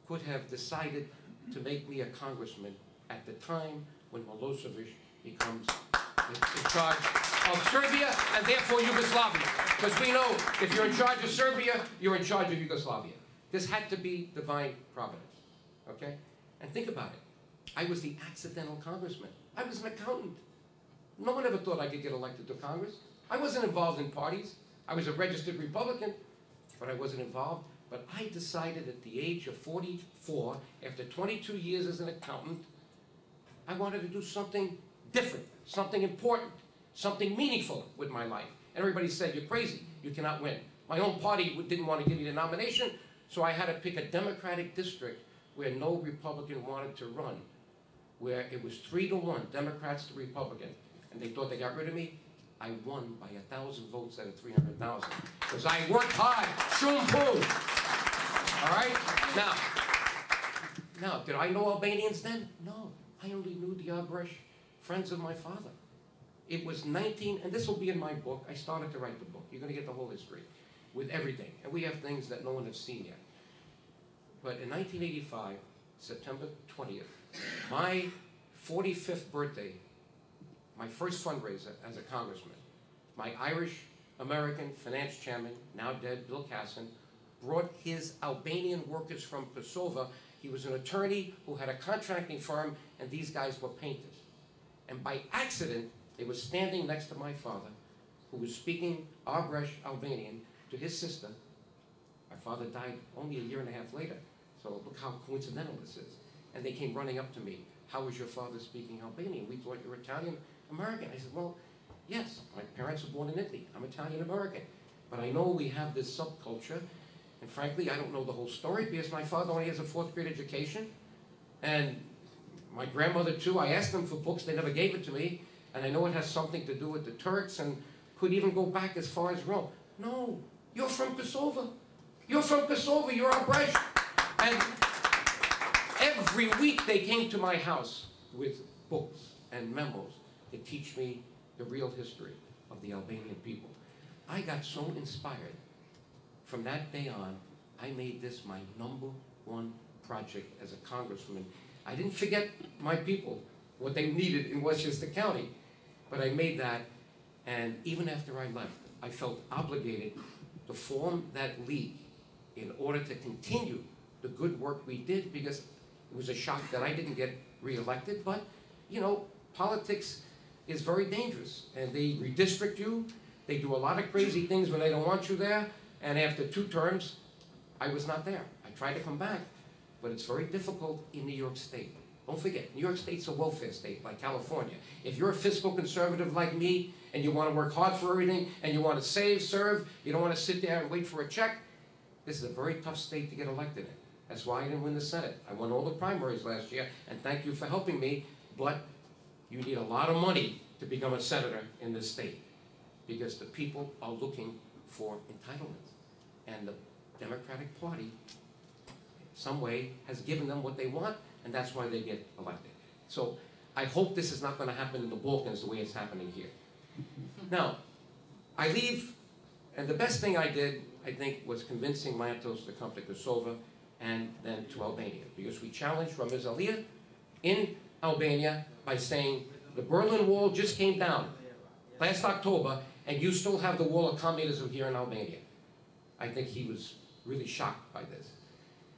could have decided to make me a congressman at the time when Milosevic becomes in charge of Serbia and therefore Yugoslavia. Because we know if you're in charge of Serbia, you're in charge of Yugoslavia. This had to be divine providence, okay? And think about it. I was the accidental congressman. I was an accountant. No one ever thought I could get elected to Congress. I wasn't involved in parties. I was a registered Republican, but I wasn't involved. But I decided at the age of 44, after 22 years as an accountant, I wanted to do something different, something important, something meaningful with my life. And everybody said, you're crazy, you cannot win. My own party didn't want to give me the nomination, so I had to pick a Democratic district where no Republican wanted to run, where it was 3-1, Democrats to Republican. And they thought they got rid of me. I won by 1,000 votes out of 300,000. Because I worked hard, shroom poo. All right? Now, did I know Albanians then? No. I only knew the AAFH friends of my father. It was and this will be in my book. I started to write the book. You're going to get the whole history with everything. And we have things that no one has seen yet. But in 1985, September 20th, my 45th birthday, my first fundraiser as a congressman, my Irish-American finance chairman, now dead, Bill Casson, brought his Albanian workers from Kosovo. He was an attorney who had a contracting firm, and these guys were painters. And by accident, they were standing next to my father, who was speaking AAFH Albanian to his sister. My father died only a year and a half later, so look how coincidental this is. And they came running up to me. How is your father speaking Albanian? We thought you were Italian-American. I said, well, yes, my parents were born in Italy. I'm Italian-American. But I know we have this subculture, and frankly, I don't know the whole story because my father only has a 4th grade education, and my grandmother too. I asked them for books, they never gave it to me, and I know it has something to do with the Turks and could even go back as far as Rome. No, you're from Kosovo. You're from Kosovo, you're AAFH. And every week they came to my house with books and memos to teach me the real history of the Albanian people. I got so inspired. From that day on, I made this my #1 project as a congressman. I didn't forget my people, what they needed in Westchester County, but I made that, and even after I left, I felt obligated to form that league in order to continue the good work we did, because it was a shock that I didn't get reelected. But, you know, politics is very dangerous, and they redistrict you. They do a lot of crazy things when they don't want you there, and after 2 terms, I was not there. I tried to come back, but it's very difficult in New York State. Don't forget, New York State's a welfare state like California. If you're a fiscal conservative like me, and you want to work hard for everything, and you want to save, serve, you don't want to sit there and wait for a check, this is a very tough state to get elected in. That's why I didn't win the Senate. I won all the primaries last year, and thank you for helping me, but you need a lot of money to become a senator in this state, because the people are looking for entitlements. And the Democratic Party some way, has given them what they want, and that's why they get elected. So I hope this is not going to happen in the Balkans the way it's happening here. Now, I leave, and the best thing I did, I think, was convincing Lantos to come to Kosovo and then to Albania, because we challenged Ramiz Alia in Albania by saying, the Berlin Wall just came down last October, and you still have the wall of communism here in Albania. I think he was really shocked by this.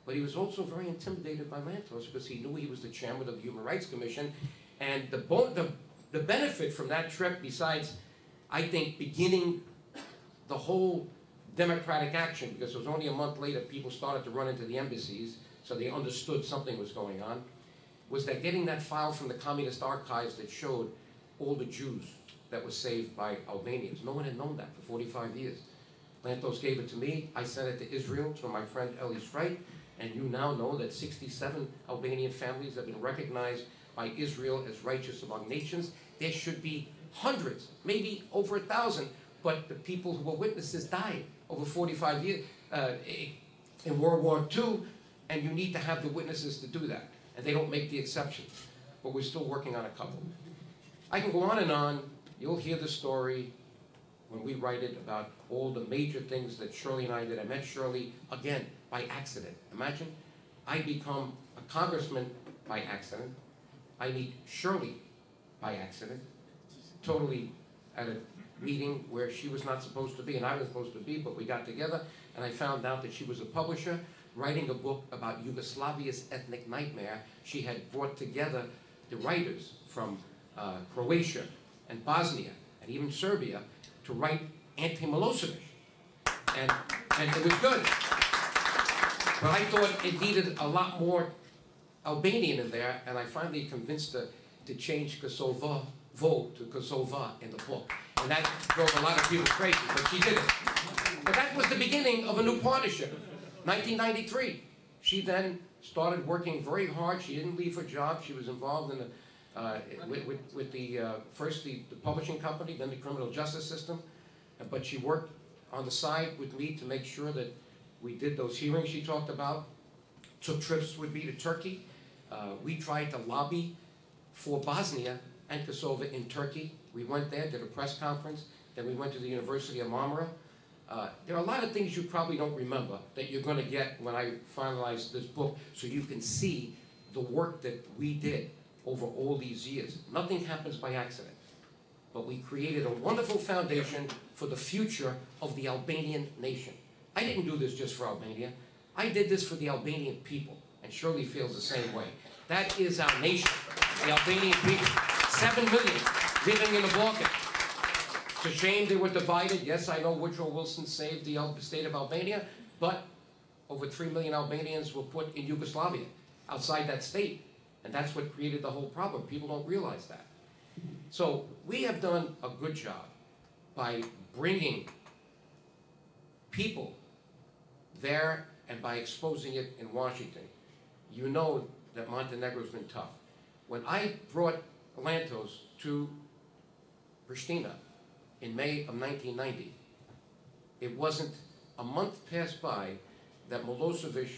But he was also very intimidated by Lantos because he knew he was the chairman of the Human Rights Commission, and the benefit from that trip, besides, I think, beginning the whole democratic action, because it was only a month later people started to run into the embassies, so they understood something was going on, was that getting that file from the communist archives that showed all the Jews that were saved by Albanians. No one had known that for 45 years. Lantos gave it to me. I sent it to Israel, to my friend Eli Streit, and you now know that 67 Albanian families have been recognized by Israel as righteous among nations. There should be hundreds, maybe over 1,000, but the people who were witnesses died over 45 years in World War II, and you need to have the witnesses to do that. And they don't make the exceptions, but we're still working on a couple. I can go on and on. You'll hear the story when we write it about all the major things that Shirley and I did. I met Shirley, again, by accident. Imagine, I become a congressman by accident. I meet Shirley by accident, totally at a meeting where she was not supposed to be and I was supposed to be, but we got together, and I found out that she was a publisher writing a book about Yugoslavia's ethnic nightmare. She had brought together the writers from Croatia and Bosnia and even Serbia to write anti-Milosevic. And it was good. But I thought it needed a lot more Albanian in there, and I finally convinced her to change Kosovo to Kosovo in the book. And that drove a lot of people crazy, but she did it. But that was the beginning of a new partnership. 1993. She then started working very hard. She didn't leave her job. She was involved in with the first the publishing company, then the criminal justice system. But she worked on the side with me to make sure that we did those hearings she talked about. Took trips with me to Turkey. We tried to lobby for Bosnia and Kosovo in Turkey. We went there, did a press conference. Then we went to the University of Marmara. There are a lot of things you probably don't remember that you're going to get when I finalize this book, so you can see the work that we did over all these years. Nothing happens by accident. But we created a wonderful foundation for the future of the Albanian nation. I didn't do this just for Albania. I did this for the Albanian people, and Shirley feels the same way. That is our nation, the Albanian people. 7 million living in the Balkans. It's a shame they were divided. Yes, I know Woodrow Wilson saved the state of Albania, but over 3 million Albanians were put in Yugoslavia, outside that state. And that's what created the whole problem. People don't realize that. So we have done a good job by bringing people there and by exposing it in Washington. You know that Montenegro's been tough. When I brought Lantos to Pristina in May of 1990, it wasn't a month passed by that Milosevic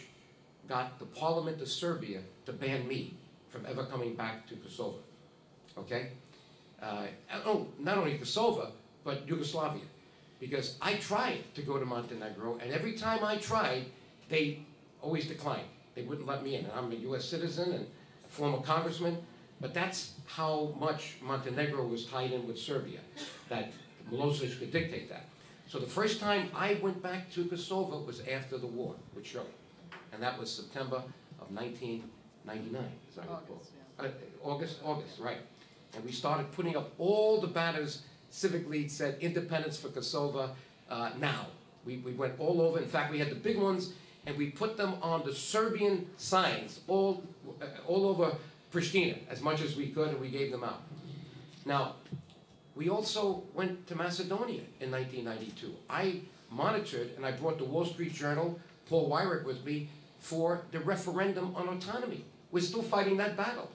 got the Parliament of Serbia to ban me from ever coming back to Kosovo, okay? Not only Kosovo, but Yugoslavia. Because I tried to go to Montenegro, and every time I tried, they always declined. They wouldn't let me in. And I'm a US citizen and a former congressman, but that's how much Montenegro was tied in with Serbia, that Milosevic could dictate that. So the first time I went back to Kosovo was after the war with Shirley. And that was September of 1999, as I recall. August, right. And we started putting up all the banners. Civic League said independence for Kosovo now. We went all over. In fact, we had the big ones, and we put them on the Serbian signs all over Pristina as much as we could, and we gave them out. Now, we also went to Macedonia in 1992. I monitored, and I brought the Wall Street Journal, Paul Weyrich with me, for the referendum on autonomy. We're still fighting that battle.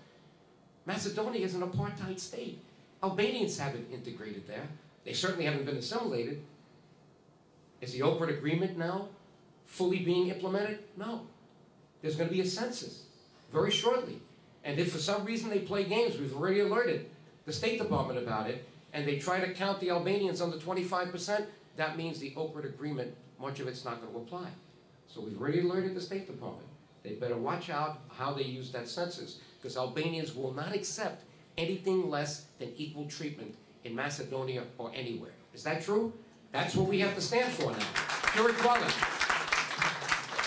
Macedonia is an apartheid state. Albanians haven't integrated there. They certainly haven't been assimilated. Is the Ohrid Agreement now fully being implemented? No. There's going to be a census very shortly. And if for some reason they play games, we've already alerted the State Department about it, and they try to count the Albanians under 25%, that means the Oakwood Agreement, much of it's not going to apply. So we've already alerted the State Department. They better watch out how they use that census, because Albanians will not accept anything less than equal treatment in Macedonia or anywhere. Is that true? That's what we have to stand for now. Pure equality.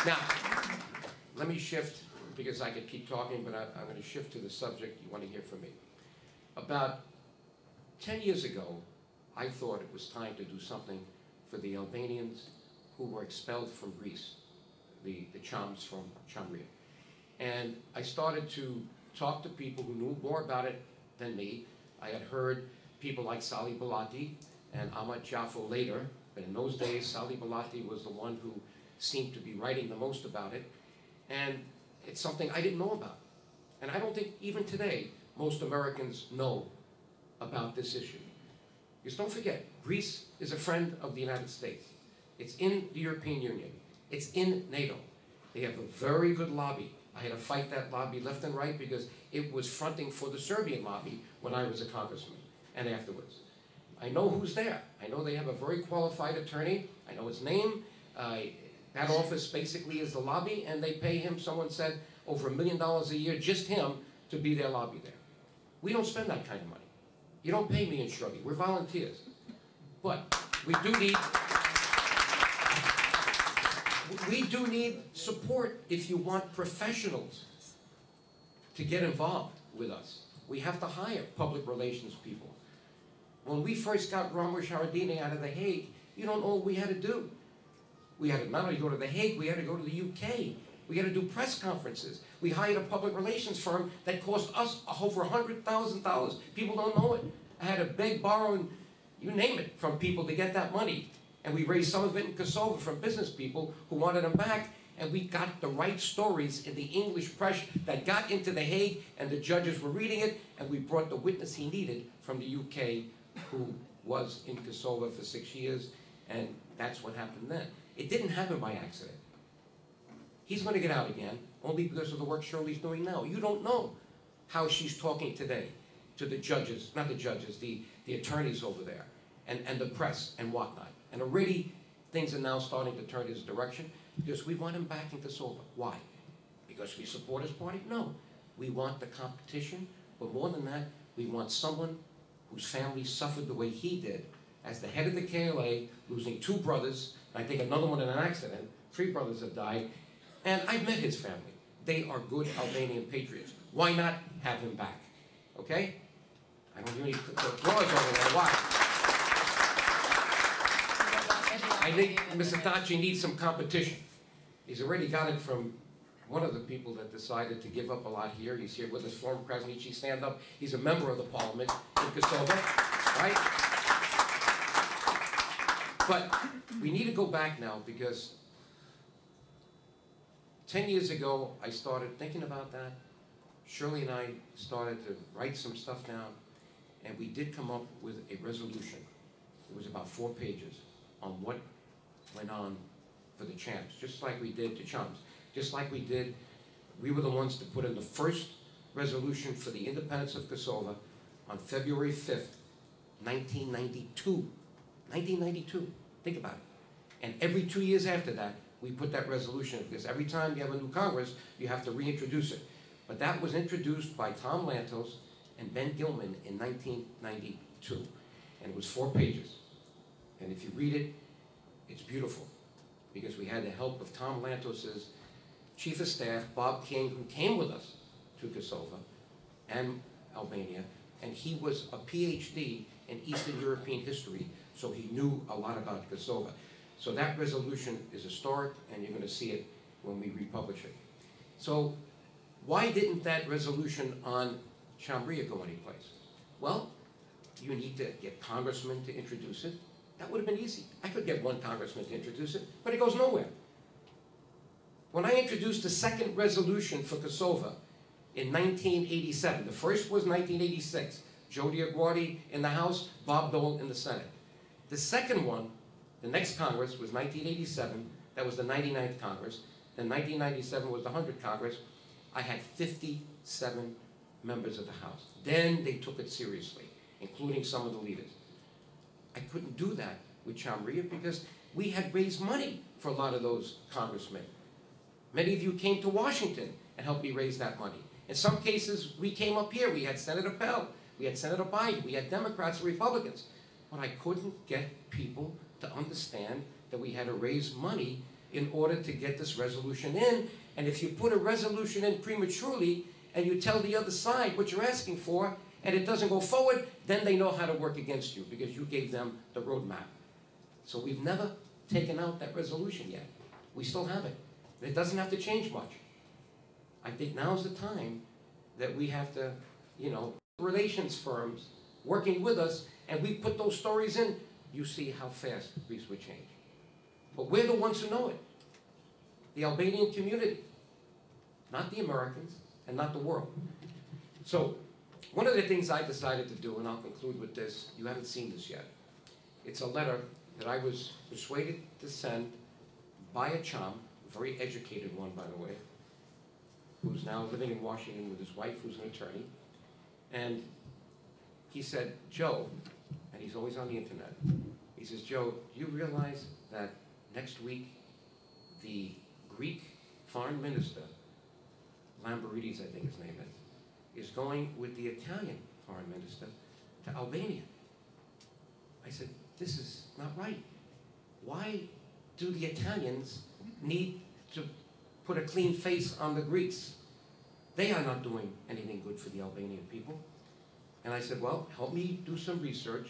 Now, let me shift, because I could keep talking, but I'm going to shift to the subject you want to hear from me. About 10 years ago, I thought it was time to do something for the Albanians who were expelled from Greece, the Chams from Chamria. And I started to talk to people who knew more about it than me. I had heard people like Salih Balati and Ahmad Jaffo later, but in those days, Salih Balati was the one who seemed to be writing the most about it. And it's something I didn't know about. And I don't think even today, most Americans know about this issue. Because don't forget, Greece is a friend of the United States. It's in the European Union. It's in NATO. They have a very good lobby. I had to fight that lobby left and right because it was fronting for the Serbian lobby when I was a congressman and afterwards. I know who's there. I know they have a very qualified attorney. I know his name. That office basically is the lobby, and they pay him, someone said, over $1 million a year, just him, to be their lobby there. We don't spend that kind of money. You don't pay me and Shirley. We're volunteers. But we do need support if you want professionals to get involved with us. We have to hire public relations people. When we first got Ramos Haradini out of The Hague, you don't know what we had to do. We had to not only go to The Hague, we had to go to the UK. We had to do press conferences. We hired a public relations firm that cost us over $100,000. People don't know it. I had to beg, borrow, and you name it, from people to get that money. And we raised some of it in Kosovo from business people who wanted them back. And we got the right stories in the English press that got into The Hague, and the judges were reading it, and we brought the witness he needed from the UK, who was in Kosovo for 6 years, and that's what happened then. It didn't happen by accident. He's going to get out again, only because of the work Shirley's doing now. You don't know how she's talking today to the judges, not the judges, the attorneys over there, and the press and whatnot. And already things are now starting to turn his direction, because we want him back in Kosovo. Why? Because we support his party? No. We want the competition, but more than that, we want someone whose family suffered the way he did, as the head of the KLA, losing 2 brothers, I think another one in an accident, 3 brothers have died, and I've met his family. They are good Albanian patriots. Why not have him back? Okay? I don't hear any applause over there. Why? I think Mr. Tachi needs some competition. He's already got it from one of the people that decided to give up a lot here. He's here with us, former Krasniqi, stand up. He's a member of the parliament in Kosovo, right? But we need to go back now, because 10 years ago, I started thinking about that. Shirley and I started to write some stuff down, and we did come up with a resolution. It was about 4 pages on what went on for the Champs, just like we did to Chums. Just like we did, we were the ones to put in the first resolution for the independence of Kosovo on February 5th, 1992. 1992, think about it. And every 2 years after that, we put that resolution in, because every time you have a new Congress, you have to reintroduce it. But that was introduced by Tom Lantos and Ben Gilman in 1992. And it was 4 pages. And if you read it, it's beautiful, because we had the help of Tom Lantos's Chief of Staff, Bob King, who came with us to Kosovo and Albania, and he was a PhD in Eastern European history, so he knew a lot about Kosovo. So that resolution is historic, and you're going to see it when we republish it. So why didn't that resolution on Chamria go anyplace? Well, you need to get congressmen to introduce it. That would have been easy. I could get 1 congressman to introduce it, but it goes nowhere. When I introduced the second resolution for Kosovo in 1987, the first was 1986, Joe Diaguardi in the House, Bob Dole in the Senate. The second one, the next Congress, was 1987. That was the 99th Congress. Then 1997 was the 100th Congress. I had 57 members of the House. Then they took it seriously, including some of the leaders. I couldn't do that with Chamria because we had raised money for a lot of those congressmen. Many of you came to Washington and helped me raise that money. In some cases, we came up here. We had Senator Pell. We had Senator Biden. We had Democrats and Republicans. But I couldn't get people to understand that we had to raise money in order to get this resolution in. And if you put a resolution in prematurely and you tell the other side what you're asking for and it doesn't go forward, then they know how to work against you because you gave them the roadmap. So we've never taken out that resolution yet. We still have it. It doesn't have to change much. I think now's the time that we have to, relations firms working with us, and we put those stories in, you see how fast Greece would change. But we're the ones who know it. The Albanian community, not the Americans, and not the world. So, one of the things I decided to do, and I'll conclude with this, you haven't seen this yet. It's a letter that I was persuaded to send by a chum, a very educated one, by the way, who's now living in Washington with his wife, who's an attorney. And he said, Joe, and he's always on the internet, he says, Joe, do you realize that next week the Greek foreign minister, Lamberides, I think his name is going with the Italian foreign minister to Albania? I said, this is not right. Why do the Italians need to put a clean face on the Greeks? They are not doing anything good for the Albanian people. And I said, well, help me do some research.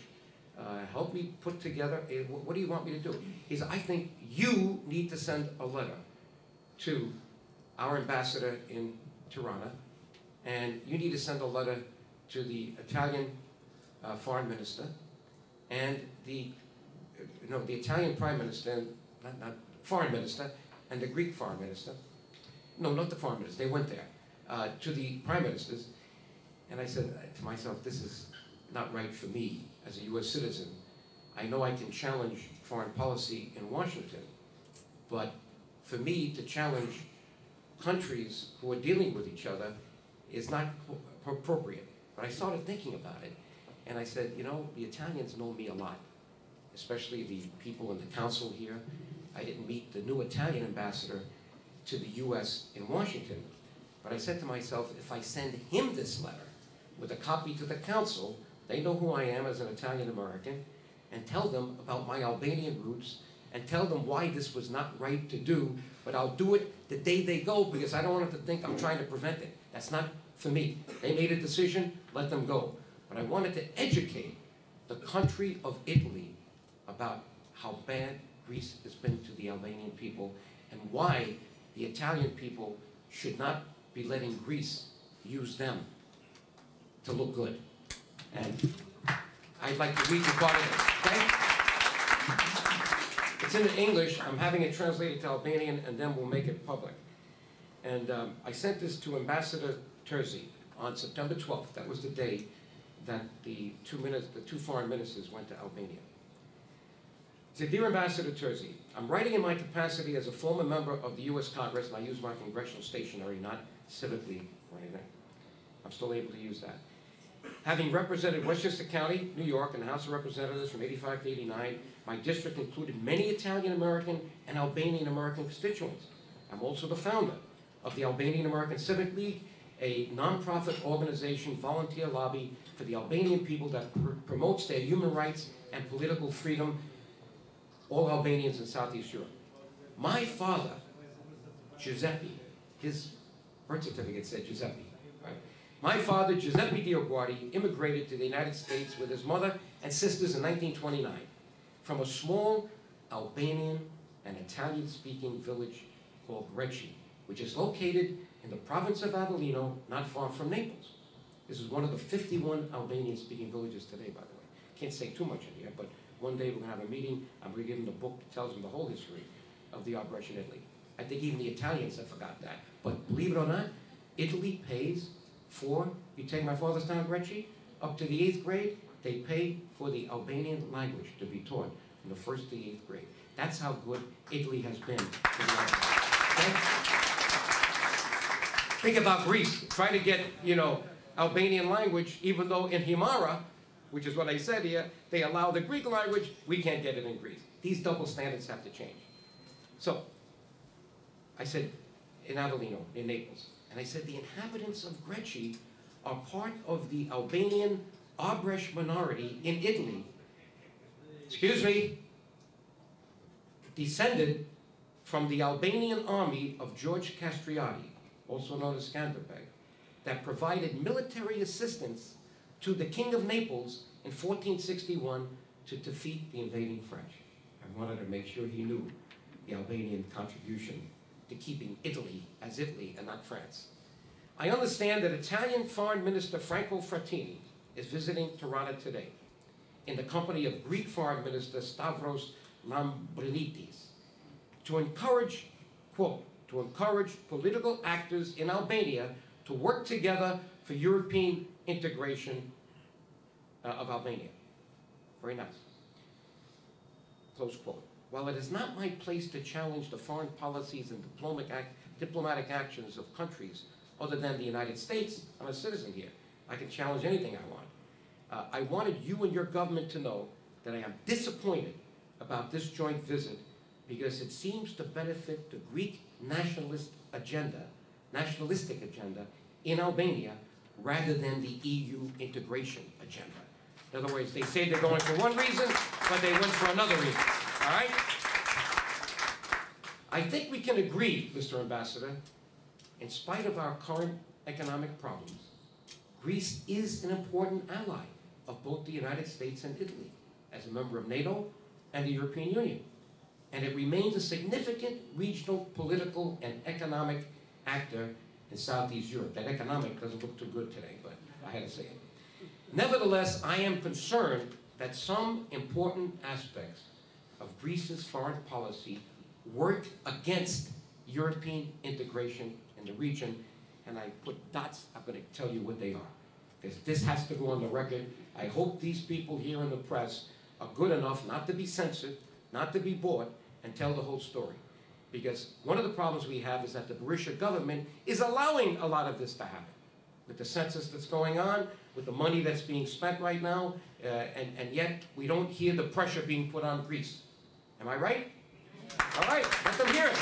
Help me put together, what do you want me to do? He said, I think you need to send a letter to our ambassador in Tirana, and you need to send a letter to the Italian foreign minister, and the Italian prime minister, not foreign minister, and the Greek foreign minister. No, not the foreign minister, they went there, to the prime ministers. And I said to myself, this is not right for me as a US citizen. I know I can challenge foreign policy in Washington, but for me to challenge countries who are dealing with each other is not appropriate. But I started thinking about it, and I said, the Italians know me a lot, especially the people in the council here. I didn't meet the new Italian ambassador to the US in Washington, but I said to myself, if I send him this letter with a copy to the council, they know who I am as an Italian American, and tell them about my Albanian roots, and tell them why this was not right to do, but I'll do it the day they go because I don't want them to think I'm trying to prevent it. That's not for me. They made a decision, let them go. But I wanted to educate the country of Italy about how bad Greece has been to the Albanian people and why the Italian people should not be letting Greece use them to look good. And I'd like to read you part of it, okay? It's in English. I'm having it translated to Albanian, and then we'll make it public. And I sent this to Ambassador Terzi on September 12th. That was the day that the two foreign ministers went to Albania. He said, Dear Ambassador Terzi, I'm writing in my capacity as a former member of the US Congress, and I use my congressional stationery, not civically or anything. I'm still able to use that. Having represented Westchester County, New York, in the House of Representatives from 85 to 89, my district included many Italian-American and Albanian-American constituents. I'm also the founder of the Albanian American Civic League, a nonprofit organization, volunteer lobby for the Albanian people that promotes their human rights and political freedom, all Albanians in Southeast Europe. My father, Giuseppe, his birth certificate said Giuseppe, right? My father, Giuseppe Dioguardi, immigrated to the United States with his mother and sisters in 1929 from a small Albanian and Italian-speaking village called Greci, which is located in the province of Avellino, not far from Naples. This is one of the 51 Albanian-speaking villages today, by the way. Can't say too much in here, but one day we're going to have a meeting. I'm going to give them the book that tells them the whole history of the Greci in Italy. I think even the Italians have forgot that. But believe it or not, Italy pays for, you take my father's town, Greci, up to the 8th grade, they pay for the Albanian language to be taught from the 1st to the 8th grade. That's how good Italy has been to the Albanians. Okay? Think about Greece. Try to get, Albanian language, even though in Himara, which is what I said here, they allow the Greek language, we can't get it in Greece. These double standards have to change. So, I said, in Avellino, in Naples, and I said the inhabitants of Greci are part of the Albanian Abresh minority in Italy. Excuse me, descended from the Albanian army of George Castriati, also known as Skanderbeg, that provided military assistance to the King of Naples in 1461 to defeat the invading French. I wanted to make sure he knew the Albanian contribution to keeping Italy as Italy and not France. I understand that Italian Foreign Minister Franco Frattini is visiting Tirana today in the company of Greek Foreign Minister Stavros Lambrinidis to encourage, quote, to encourage political actors in Albania to work together for European integration of Albania. Very nice. Close quote. While it is not my place to challenge the foreign policies and diplomatic actions of countries other than the United States, I'm a citizen here. I can challenge anything I want. I wanted you and your government to know that I am disappointed about this joint visit because it seems to benefit the Greek nationalistic agenda in Albania rather than the EU integration agenda. In other words, they say they're going for one reason, but they went for another reason. All right? I think we can agree, Mr. Ambassador, in spite of our current economic problems, Greece is an important ally of both the United States and Italy as a member of NATO and the European Union. And it remains a significant regional, political, and economic actor in Southeast Europe. That economic doesn't look too good today, but I had to say it. Nevertheless, I am concerned that some important aspects of Greece's foreign policy work against European integration in the region, and I put dots. I'm going to tell you what they are. This has to go on the record. I hope these people here in the press are good enough not to be censored, not to be bought, and tell the whole story. Because one of the problems we have is that the Berisha government is allowing a lot of this to happen. With the census that's going on, with the money that's being spent right now, and yet we don't hear the pressure being put on Greece. Am I right? All right, let them hear it.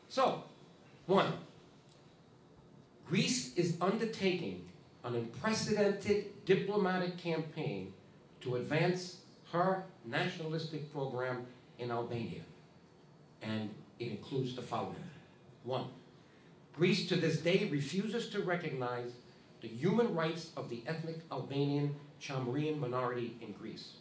So, one, Greece is undertaking an unprecedented diplomatic campaign to advance her nationalistic program in Albania. And it includes the following. One, Greece to this day refuses to recognize the human rights of the ethnic Albanian Chamorrean minority in Greece.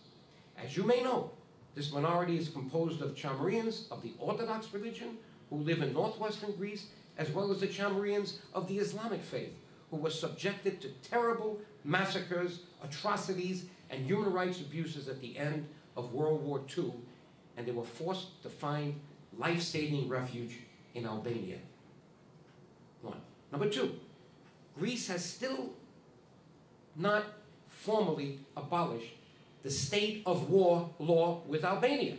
As you may know, this minority is composed of Chamorreans of the Orthodox religion who live in northwestern Greece, as well as the Chamorreans of the Islamic faith, who were subjected to terrible massacres, atrocities, and human rights abuses at the end of World War II, and they were forced to find life-saving refuge in Albania. One. Number two, Greece has still not formally abolished the state of war law with Albania,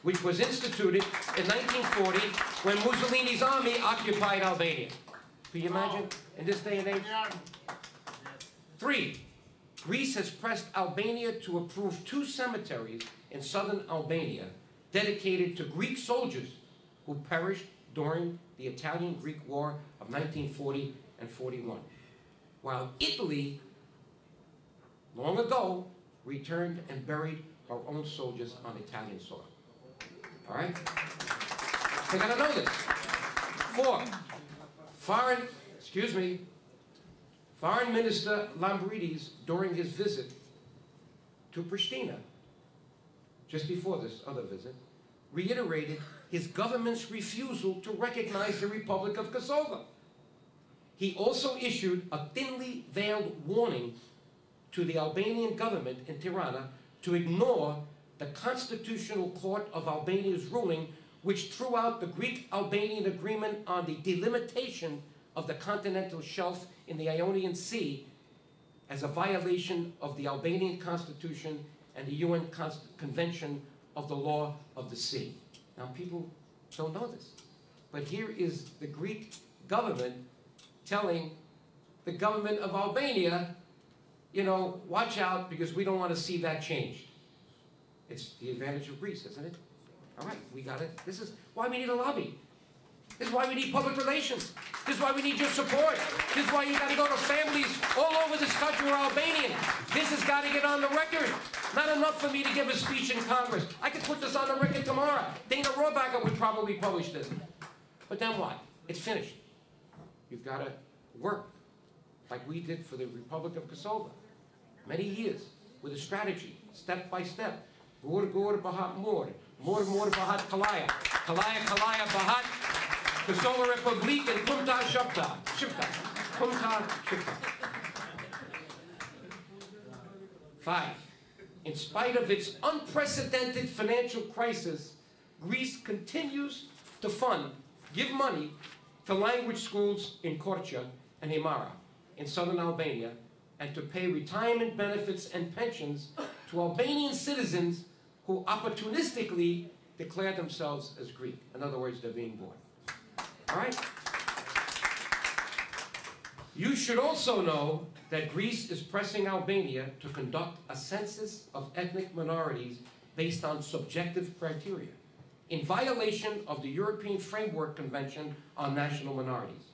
which was instituted in 1940 when Mussolini's army occupied Albania. Can you imagine in this day and age? Three, Greece has pressed Albania to approve 2 cemeteries in southern Albania dedicated to Greek soldiers who perished during the Italian-Greek War of 1940 and 41. While Italy, long ago, returned and buried our own soldiers on Italian soil. All right? They gotta know this. 4, Foreign Minister Lambrinidis, during his visit to Pristina, just before this other visit, reiterated his government's refusal to recognize the Republic of Kosovo. He also issued a thinly veiled warning to the Albanian government in Tirana to ignore the Constitutional Court of Albania's ruling, which threw out the Greek-Albanian agreement on the delimitation of the continental shelf in the Ionian Sea as a violation of the Albanian Constitution and the UN Convention of the Law of the Sea. Now people don't know this, but here is the Greek government telling the government of Albania, you know, watch out because we don't want to see that changed. It's the advantage of Greece, isn't it? All right, we got it. This is why we need a lobby. This is why we need public relations. This is why we need your support. This is why you got to go to families all over this country who are Albanian. This has got to get on the record. Not enough for me to give a speech in Congress. I could put this on the record tomorrow. Dana Rohrabacher would probably publish this. But then what? It's finished. You've got to work like we did for the Republic of Kosovo. Many years with a strategy, step by step. Gor bahat mor, mor bahat kalaya, kalaya bahat, Kosovo Republic and Kumta Shipta, Kumta Shipta. 5. In spite of its unprecedented financial crisis, Greece continues to give money to language schools in Korça and Himara in southern Albania, and to pay retirement benefits and pensions to Albanian citizens who opportunistically declare themselves as Greek. In other words, they're being born. All right? You should also know that Greece is pressing Albania to conduct a census of ethnic minorities based on subjective criteria, in violation of the European Framework Convention on National Minorities,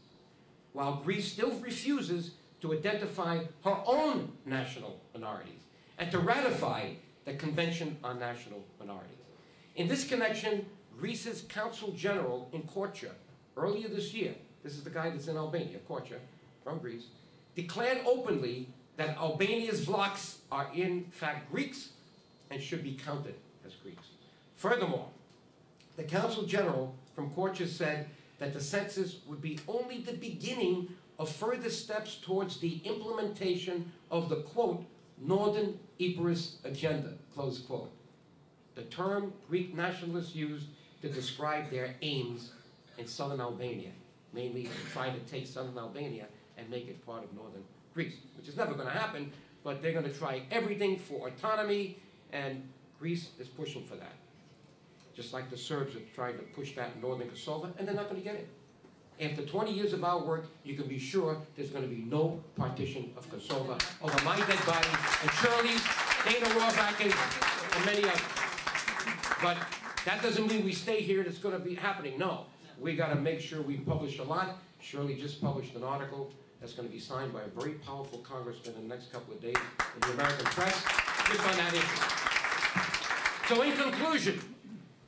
while Greece still refuses to identify her own national minorities and to ratify the Convention on National Minorities. In this connection, Greece's Consul General in Korça, earlier this year, this is the guy that's in Albania, Korça, from Greece, declared openly that Albania's vlachs are in fact Greeks and should be counted as Greeks. Furthermore, the Consul General from Korça said that the census would be only the beginning of further steps towards the implementation of the, quote, Northern Ypres Agenda, close quote. The term Greek nationalists used to describe their aims in southern Albania, mainly trying to take southern Albania and make it part of northern Greece, which is never going to happen, but they're going to try everything for autonomy, and Greece is pushing for that. Just like the Serbs are trying to push that in northern Kosovo, and they're not going to get it. After 20 years of our work, you can be sure there's going to be no partition of Kosovo over my dead body, and Shirley's, Dana Rohrabacher's, and many others. But that doesn't mean we stay here and it's going to be happening. No. We got to make sure we publish a lot. Shirley just published an article that's going to be signed by a very powerful congressman in the next couple of days in the American press, just on that issue. So in conclusion,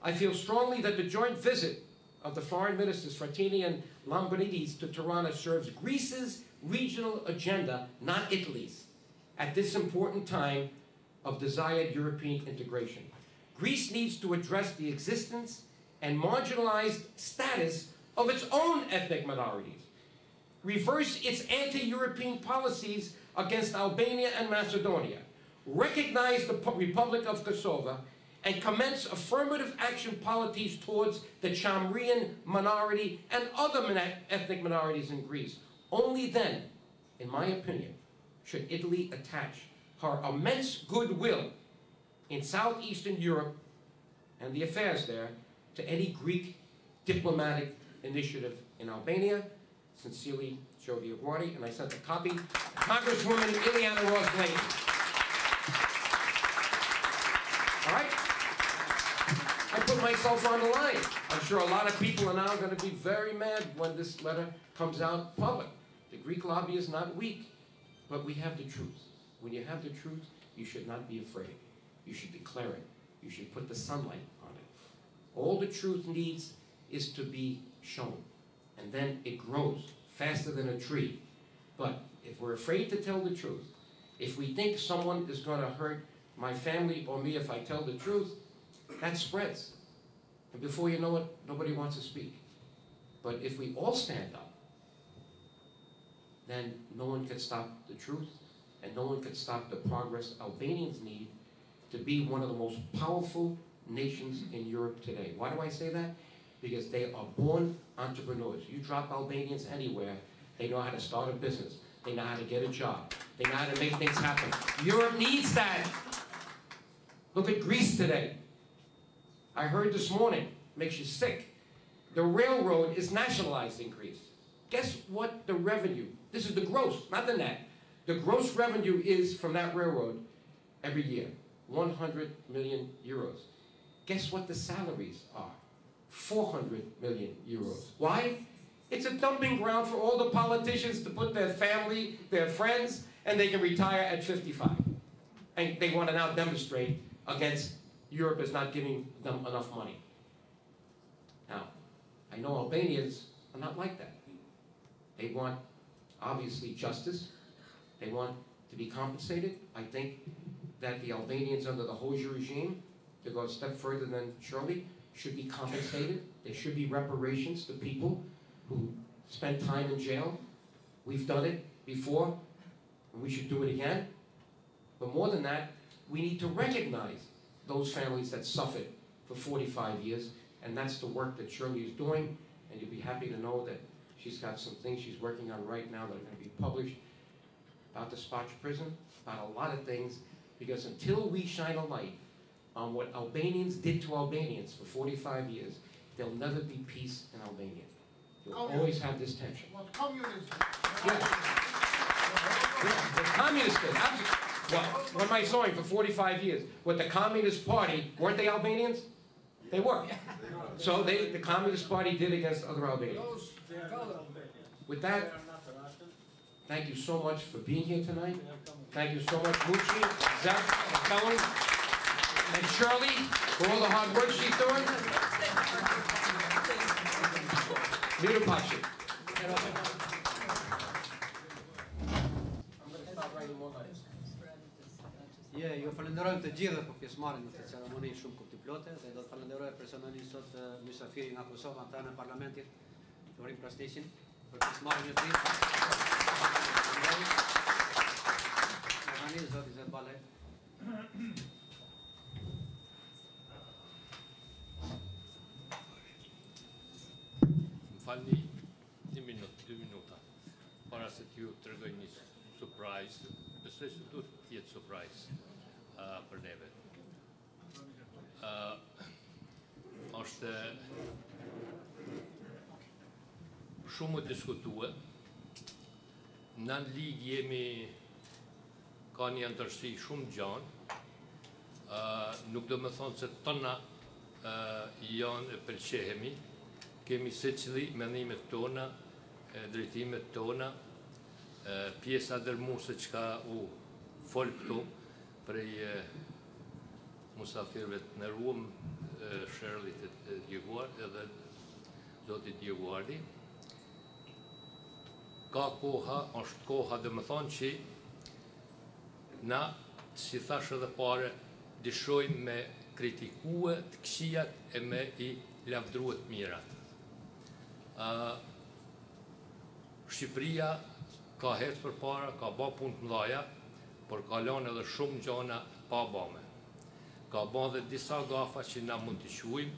I feel strongly that the joint visit of the foreign ministers Frattini and Lambrinidis to Tirana serves Greece's regional agenda, not Italy's, at this important time of desired European integration. Greece needs to address the existence and marginalized status of its own ethnic minorities, reverse its anti-European policies against Albania and Macedonia, recognize the Republic of Kosovo, and commence affirmative action policies towards the Chamrian minority and other ethnic minorities in Greece. Only then, in my opinion, should Italy attach her immense goodwill in southeastern Europe and the affairs there to any Greek diplomatic initiative in Albania. Sincerely, Jody Aguardi, and I sent a copy to Congresswoman Ileana Ros-Lehtinen. All right? I put myself on the line. I'm sure a lot of people are now going to be very mad when this letter comes out public. The Greek lobby is not weak, but we have the truth. When you have the truth, you should not be afraid. You should declare it. You should put the sunlight on it. All the truth needs is to be shown, and then it grows faster than a tree. But if we're afraid to tell the truth, if we think someone is going to hurt my family or me if I tell the truth, that spreads. And before you know it, nobody wants to speak. But if we all stand up, then no one can stop the truth, and no one can stop the progress Albanians need to be one of the most powerful nations in Europe today. Why do I say that? Because they are born entrepreneurs. You drop Albanians anywhere, they know how to start a business. They know how to get a job. They know how to make things happen. Europe needs that. Look at Greece today. I heard this morning makes you sick. The railroad is nationalized increase. Guess what the revenue, this is the gross, not the net. The gross revenue is from that railroad every year, 100 million euros. Guess what the salaries are? 400 million euros. Why? It's a dumping ground for all the politicians to put their family, their friends, and they can retire at 55. And they want to now demonstrate against Europe is not giving them enough money. Now, I know Albanians are not like that. They want, obviously, justice. They want to be compensated. I think that the Albanians under the Hoxha regime, to go a step further than Shirley, should be compensated. There should be reparations to people who spent time in jail. We've done it before, and we should do it again. But more than that, we need to recognize those families that suffered for 45 years, and that's the work that Shirley is doing, and you'll be happy to know that she's got some things she's working on right now that are going to be published about the Spach prison, about a lot of things, because until we shine a light on what Albanians did to Albanians for 45 years, there'll never be peace in Albania. You'll always have this tension. What communism? Yeah. The communists did. Well, what am I saying for 45 years? What the Communist Party, weren't they Albanians? They were. So the Communist Party did against other Albanians. With that, thank you so much for being here tonight. Thank you so much, Mucci, Zeph, and Kelly, and Shirley, for all the hard work she's doing. Mira Pace. Ju falenderojmë të gjithë për pjesëmarrjen në këtë ceremoni shumë kuptiplote dhe do të falenderoj personalisht sot mysafiri nga Kosova antar në parlamentit, Florin Krasniqin, për pjesëmarrjen e tij. Organizat zoti Zet Balaj. Më falni një minutë, 2 minuta, para se t'ju tregoj një surprise. Besoj se duhet të jetë surprise për neve. Është shumë e diskutuar. Në ligë jemi ka një ndërsi shumë gjanë. Nuk do më thonë se tona janë e pëlqehemi. Kemi secili mendimet tona, drejtimet tona, pjesa dërmuese që ka u folë këtu prej musafirëve të nderuar, Shirley të Djeguar edhe zotit Djeguardi. Ka koha, është koha dhe më thonë që na, si thash edhe pare, dishojmë me kritikue të këqijat e me i lavdruet mirat. Shqipëria ka hecë për para, ka ba punë të mdhaja, por ka lanë edhe shumë gjana pa bame. Ka ba dhe disa gafa që na mund të quajmë,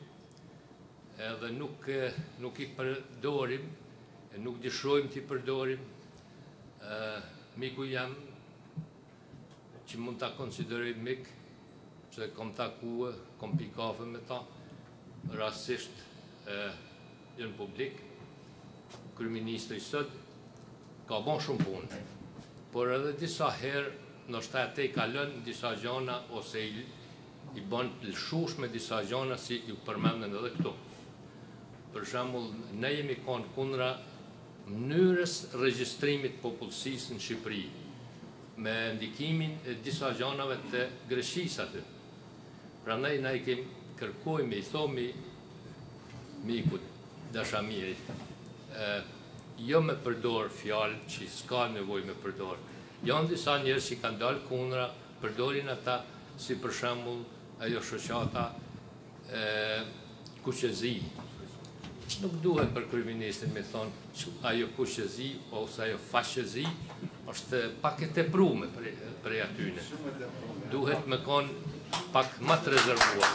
edhe nuk i përdorim, nuk dishojmë të i përdorim. Miku jam, që mund të konsideroj mik, që kom takue, kom pi kafe me ta, rastisht në publik, kryeministri sot, ka bon shumë punë, por edhe disa herë, nështë e ka lënë disa gjana, ose i bën të lëshush me disa gjana, si ju përmendën edhe këtu. Për shembull, ne jemi kanë kundra mënyrës regjistrimit popullsisë në Shqipëri, me ndikimin e disa gjanave të Greqisë aty. Prandaj ne i kemi kërkojmë, i thomi mikut dashamirit, jo me përdor fjalë që s'ka nevojë me përdor. Janë disa njerëz që kanë dalë kundra, përdorin ata si për shembull ajo shoqata kuqezi. Nuk duhet për kryeministrin me thonë ajo kuqezi ose ajo faqezi është pak e tepruar prej atyne. Duhet me konë pak më të rezervuar.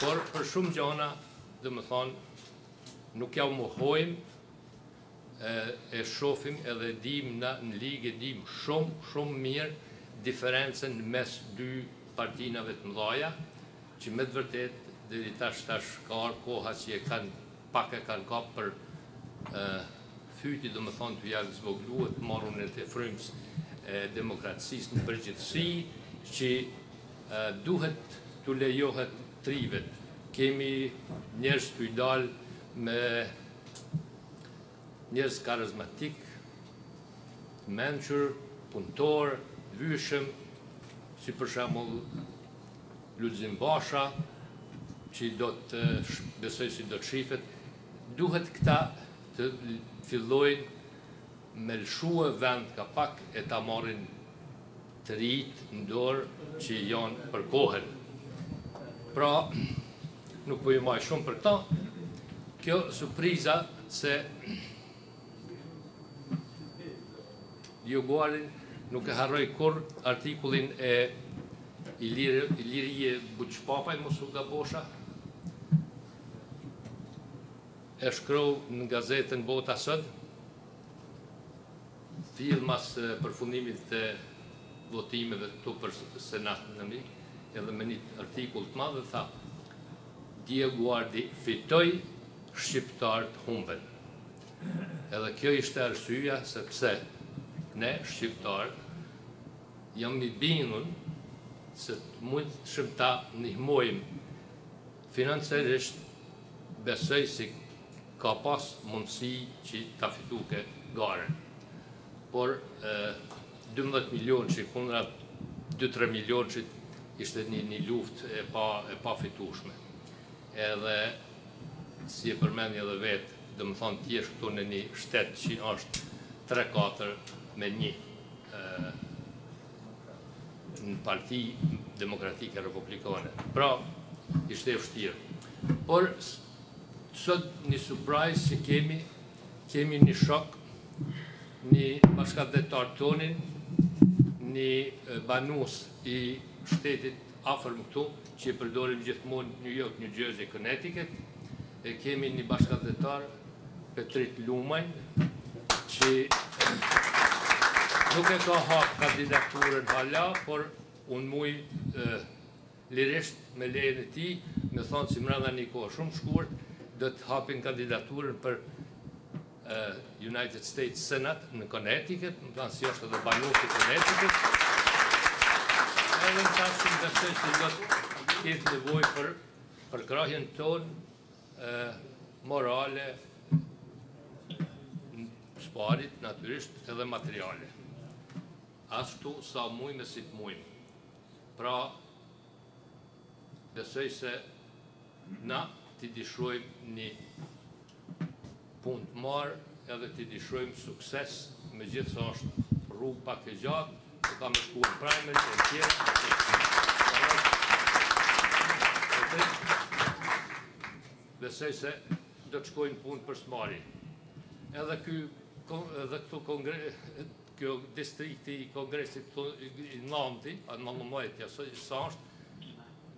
Por për shumë gjana, dhe më thonë, nuk ja u mohojmë, e shofim edhe dim në ligë, dim shumë mirë diferencen mes dy partinave të mëdhaja, që me të vërtet deri tash ka ardhur koha që e kanë kap për fyti, do më thonë të jagë zvogluet, marrën e frymës e demokracisë në përgjithësi, që duhet të lejohet trivet. Kemi njerëz të dalë me njerëz karizmatik, mençur, punëtor, vyshëm, si për shembull Lulzim Basha, që do të besoj si do të shifet, duhet këta të fillojnë me lëshue vend ka pak e ta marrin të rit në dorë që janë për kohën. Pra, nuk po i maj shumë për këta, kjo surpriza se Dioguarin nuk e harroj kur artikullin e Ilirije Buçpapaj, mos u gabosha, e shkrov në gazetën Bota Sot, fill mas përfundimit të votimeve këtu për Senatën në Amerikë, edhe me një artikull të madh, tha Dioguardi fitoi, shqiptarët humben. Edhe kjo ishte arsyeja sepse ne shqiptarët jam i bindur se mundshim ta ndihmojmë financiarisht, besoj si ka pas mundësi që ta fituke garen. Por 12 milion që kundra 2-3 milion që ishte një luft e pa fitushme. Edhe, si e përmendni edhe vetë, dhe më thonë t'jesh këtu në një shtetë që është 3-4 me 1 në parti demokratike republikane. Pra, ishte e vështirë. Por, sot një surprise që kemi një shok, një bashkëdhetar tonin, një banus i shtetit afër më këtu, që e përdorim gjithmonë New York, New Jersey, Connecticut, e kemi një bashkëdhetar, Petrit Lumajn, që nuk e ka hapë kandidaturën hala, por unë muj lirisht me lejen e tij, me thonë si mrenda një kohë shumë shkurt, do të hapin kandidaturën për United States Senate në Connecticut, më thonë si është edhe banusi Connecticut. Edhe në tash që besoj se do të ketë nevojë për krahjen tonë morale, sparit, natyrisht, edhe materiale. Ashtu sa mujme si të mujme. Pra, besoj se na t'i dishojmë një punë të marë, edhe t'i dishojmë sukses, me gjithë sa është rrugë pak e gjatë, që ka me shku në primary, e tjera. Besoj se do të shkojnë punë për smari. Edhe këtu kjo distrikti i kongresit i Nanti, në mëmojtja, sa është,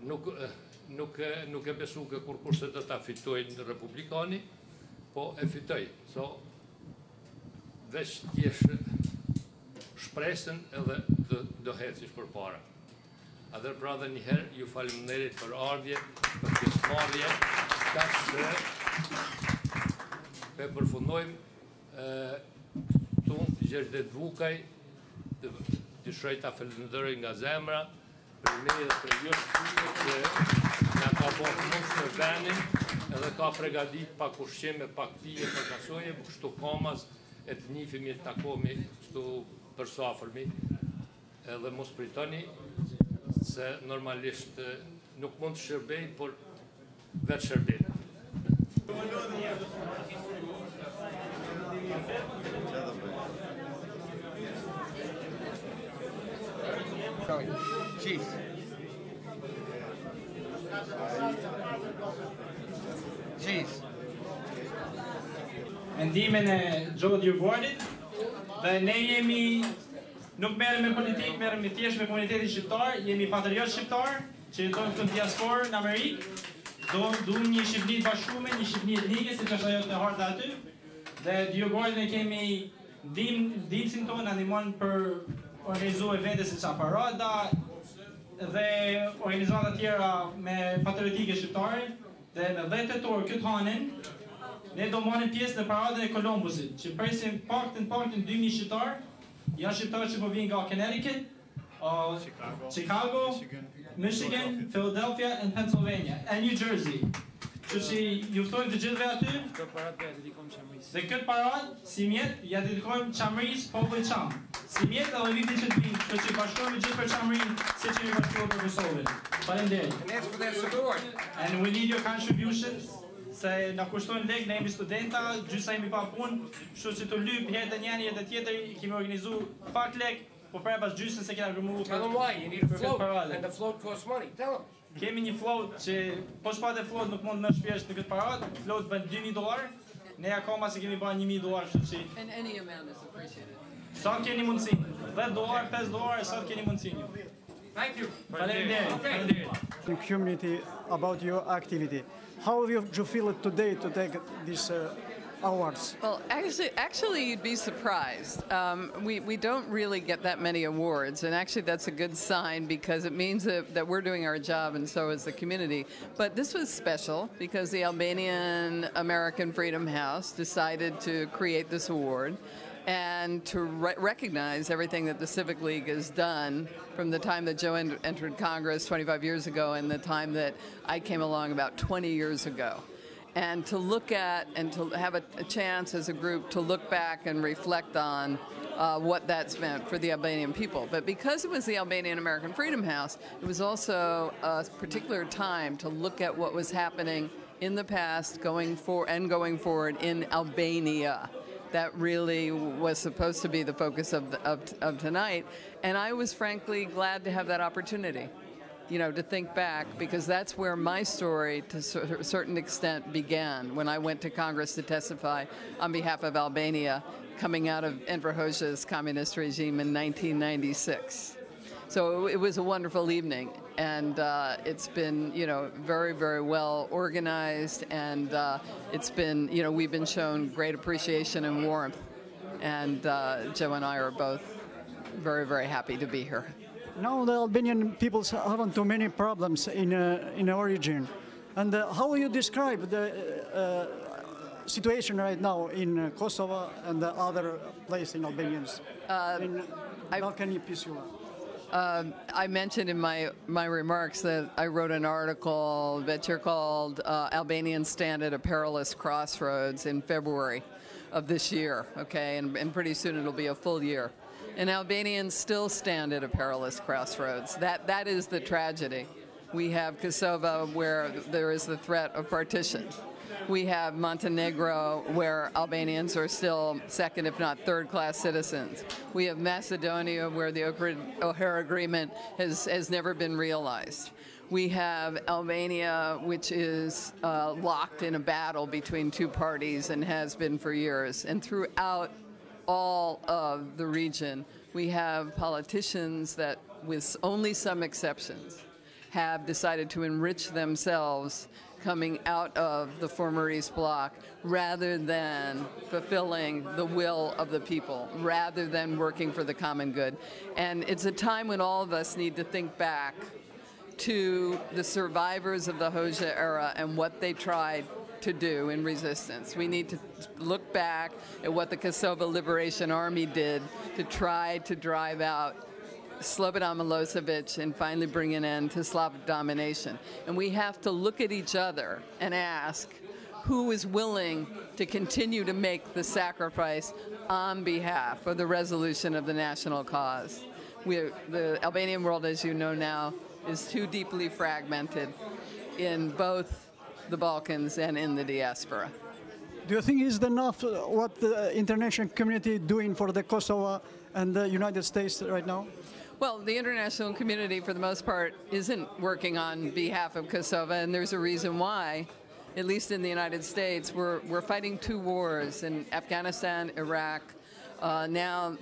nuk e besu ke kur kurse do ta fitojnë republikani, po e fitoj. So, veç t'jesh shpresën edhe do hecish për para. A dhe pra dhe njëherë, ju faleminderit për ardhje, për pjesëmarrje, tash se pe përfundojmë këtu Gjerdet Vukaj, të shoj ta falenderoj nga zemra, për me dhe për jështë që nga ka bërë mështë në venin, edhe ka pregadit pak ushqime, pak pije, pak kasoje, kështu kamas e të njifimi të takomi kështu përsafërmi, edhe mos pritoni, se normalisht nuk mund të shërbej, por vetë shërbej. Cheese. Cheese. Mendimin e Joe Dioguardit, dhe ne nuk merrem me politikë, merrem thjesht me komunitetin shqiptar, jemi patriot shqiptar, që jetojmë këtu në diasporë në Amerikë, duam një Shqipëri të bashkuar, një Shqipëri etnike, siç është ajo e harta aty. Dhe Dioguardin e kemi ndihmësin tonë, na ndihmon për organizuar evente si çaparada, dhe organizata tjera me patriotike shqiptare dhe me 10 tetor këtë hanin ne do marrim pjesë në paradën e Kolumbusit, që presim paktën 2000 shqiptar, janë shqiptarë që po vinë nga Connecticut, Chicago, Michigan, Philadelphia and Pennsylvania, and New Jersey. Kështu që ju ftojmë të gjithëve aty. Dhe këtë paradë, si mjet, ja dedikojmë Qamërisë, popullit Çam. Si mjet edhe vitin që të vinë, kështu që bashkohemi gjithë për Qamërinë, siç jemi bashkuar për Kosovën. Faleminderit. And that's for their support. And we need your contributions. Se na kushtojnë lek, ne jemi studenta, gjysa jemi pa punë, kështu që të lyp herë njëri edhe tjetër, kemi organizuar pak lek, po para pas gjysën se kena gërmuar. Tell them why. You need a float, and the float costs money. Tell them. Kemi një float që po s'patë float nuk mund më shpjesht në këtë paradë, float bën $2,000, ne akoma se kemi bën $1,000, kështu që And any amount is appreciated. sa keni mundësi, $10, $5, sa keni mundësi ju. Thank you. Faleminderit. Community about your activity. How have you feel it today to take these awards? Well, actually, you'd be surprised. We don't really get that many awards, and actually that's a good sign because it means that we're doing our job and so is the community. But this was special because the Albanian American Freedom House decided to create this award and to recognize everything that the Civic League has done from the time that Joe entered Congress 25 years ago and the time that I came along about 20 years ago. And to look at and to have a chance as a group to look back and reflect on what that's meant for the Albanian people. But because it was the Albanian American Freedom House, it was also a particular time to look at what was happening in the past going forward in Albania. That really was supposed to be the focus of tonight. And I was frankly glad to have that opportunity, you know, to think back, because that's where my story, to a certain extent, began when I went to Congress to testify on behalf of Albania, coming out of Enver Hoxha's communist regime in 1996. So it was a wonderful evening, and it's been, you know, very, very well organized, and it's been, you know, we've been shown great appreciation and warmth, and Joe and I are both very, very happy to be here. Now the Albanian peoples haven't too many problems in origin. And how will you describe the situation right now in Kosovo and the other places in Albanians, in Balkany Peninsula? I mentioned in my remarks that I wrote an article that you're called Albanians Stand at a Perilous Crossroads in February of this year, okay, and pretty soon it'll be a full year. And Albanians still stand at a perilous crossroads. That is the tragedy. We have Kosovo, where there is the threat of partition. We have Montenegro, where Albanians are still second, if not third-class citizens. We have Macedonia, where the Ohrid Agreement has never been realized. We have Albania, which is locked in a battle between two parties and has been for years. And throughout all of the region, we have politicians that, with only some exceptions, have decided to enrich themselves coming out of the former East Bloc rather than fulfilling the will of the people, rather than working for the common good. And it's a time when all of us need to think back to the survivors of the Hoxha era and what they tried to do in resistance. We need to look back at what the Kosovo Liberation Army did to try to drive out Slobodan Milosevic and finally bring an end to Slavic domination. And we have to look at each other and ask who is willing to continue to make the sacrifice on behalf of the resolution of the national cause. The Albanian world, as you know now, is too deeply fragmented in both the Balkans and in the diaspora. Do you think it's enough what the international community is doing for the Kosovo and the United States right now? Well, the international community, for the most part, isn't working on behalf of Kosovo, and there's a reason why. At least in the United States, we're fighting two wars in Afghanistan, Iraq, now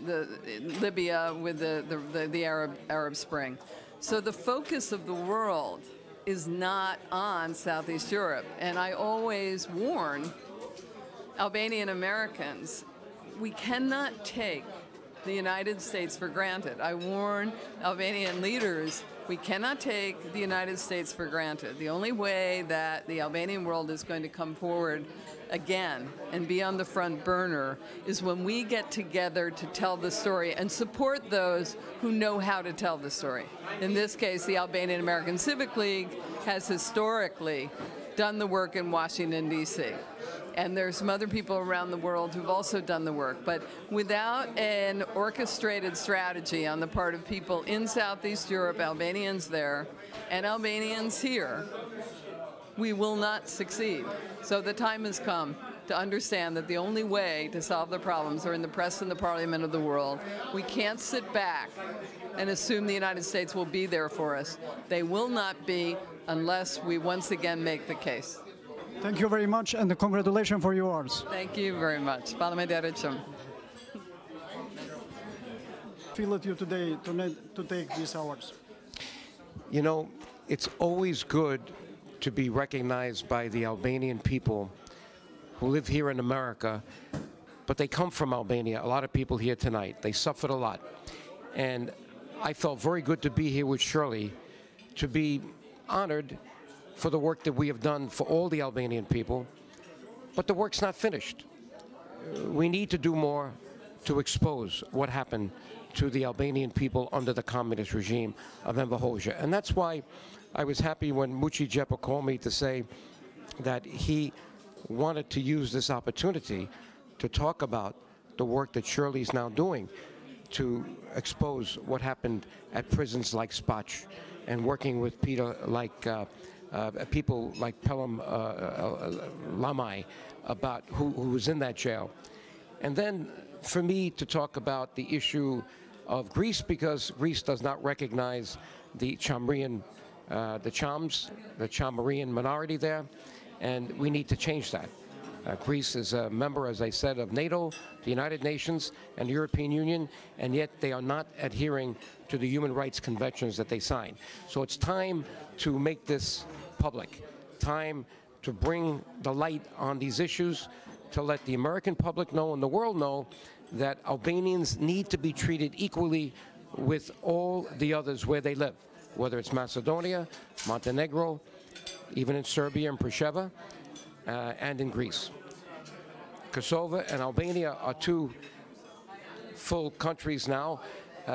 Libya with the Arab Spring. So the focus of the world is not on Southeast Europe. And I always warn Albanian Americans, we cannot take the United States for granted. I warn Albanian leaders, We cannot take the United States for granted. The only way that the Albanian world is going to come forward again and be on the front burner is when we get together to tell the story and support those who know how to tell the story. In this case, the Albanian American Civic League has historically done the work in Washington, D.C. And there's some other people around the world who've also done the work. But without an orchestrated strategy on the part of people in Southeast Europe, Albanians there, and Albanians here, we will not succeed. So the time has come to understand that the only way to solve the problems are in the press and the parliament of the world. We can't sit back and assume the United States will be there for us. They will not be unless we once again make the case. Thank you very much, and congratulations for your awards. Thank you very much. Faleminderit. Feel it you today to take these awards? You know, it's always good to be recognized by the Albanian people who live here in America, but they come from Albania. A lot of people here tonight. They suffered a lot. And I felt very good to be here with Shirley, to be honored for the work that we have done for all the Albanian people, but the work's not finished. We need to do more to expose what happened to the Albanian people under the communist regime of Enver Hoxha. And that's why I was happy when Muchi Jepa called me to say that he wanted to use this opportunity to talk about the work that Shirley's now doing to expose what happened at prisons like Spach and working with people like Pelham Lamai about who was in that jail. And then for me to talk about the issue of Greece, because Greece does not recognize the Chamrian, the Chamrian minority there, and we need to change that. Greece is a member, as I said, of NATO, the United Nations, and the European Union, and yet they are not adhering to the human rights conventions that they signed. So it's time to make this public, time to bring the light on these issues, to let the American public know and the world know that Albanians need to be treated equally with all the others where they live, whether it's Macedonia, Montenegro, even in Serbia and Preševa, and in Greece. Kosovo and Albania are two full countries now.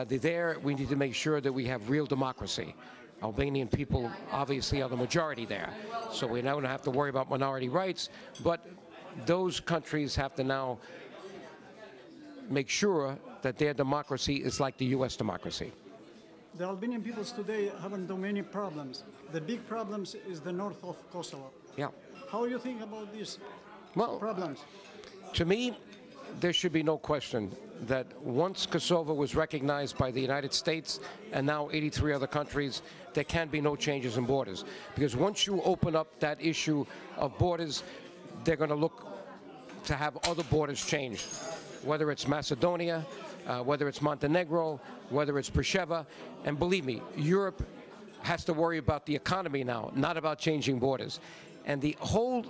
There, we need to make sure that we have real democracy. Albanian people obviously are the majority there, so we don't have to worry about minority rights, but those countries have to now make sure that their democracy is like the U.S. democracy. The Albanian peoples today haven't too many problems. The big problems is the north of Kosovo. Yeah. How do you think about these problems? To me, there should be no question that once Kosovo was recognized by the United States and now 83 other countries, there can be no changes in borders. Because once you open up that issue of borders, they're going to look to have other borders changed, whether it's Macedonia, whether it's Montenegro, whether it's Preševa. And believe me, Europe has to worry about the economy now, not about changing borders. And the whole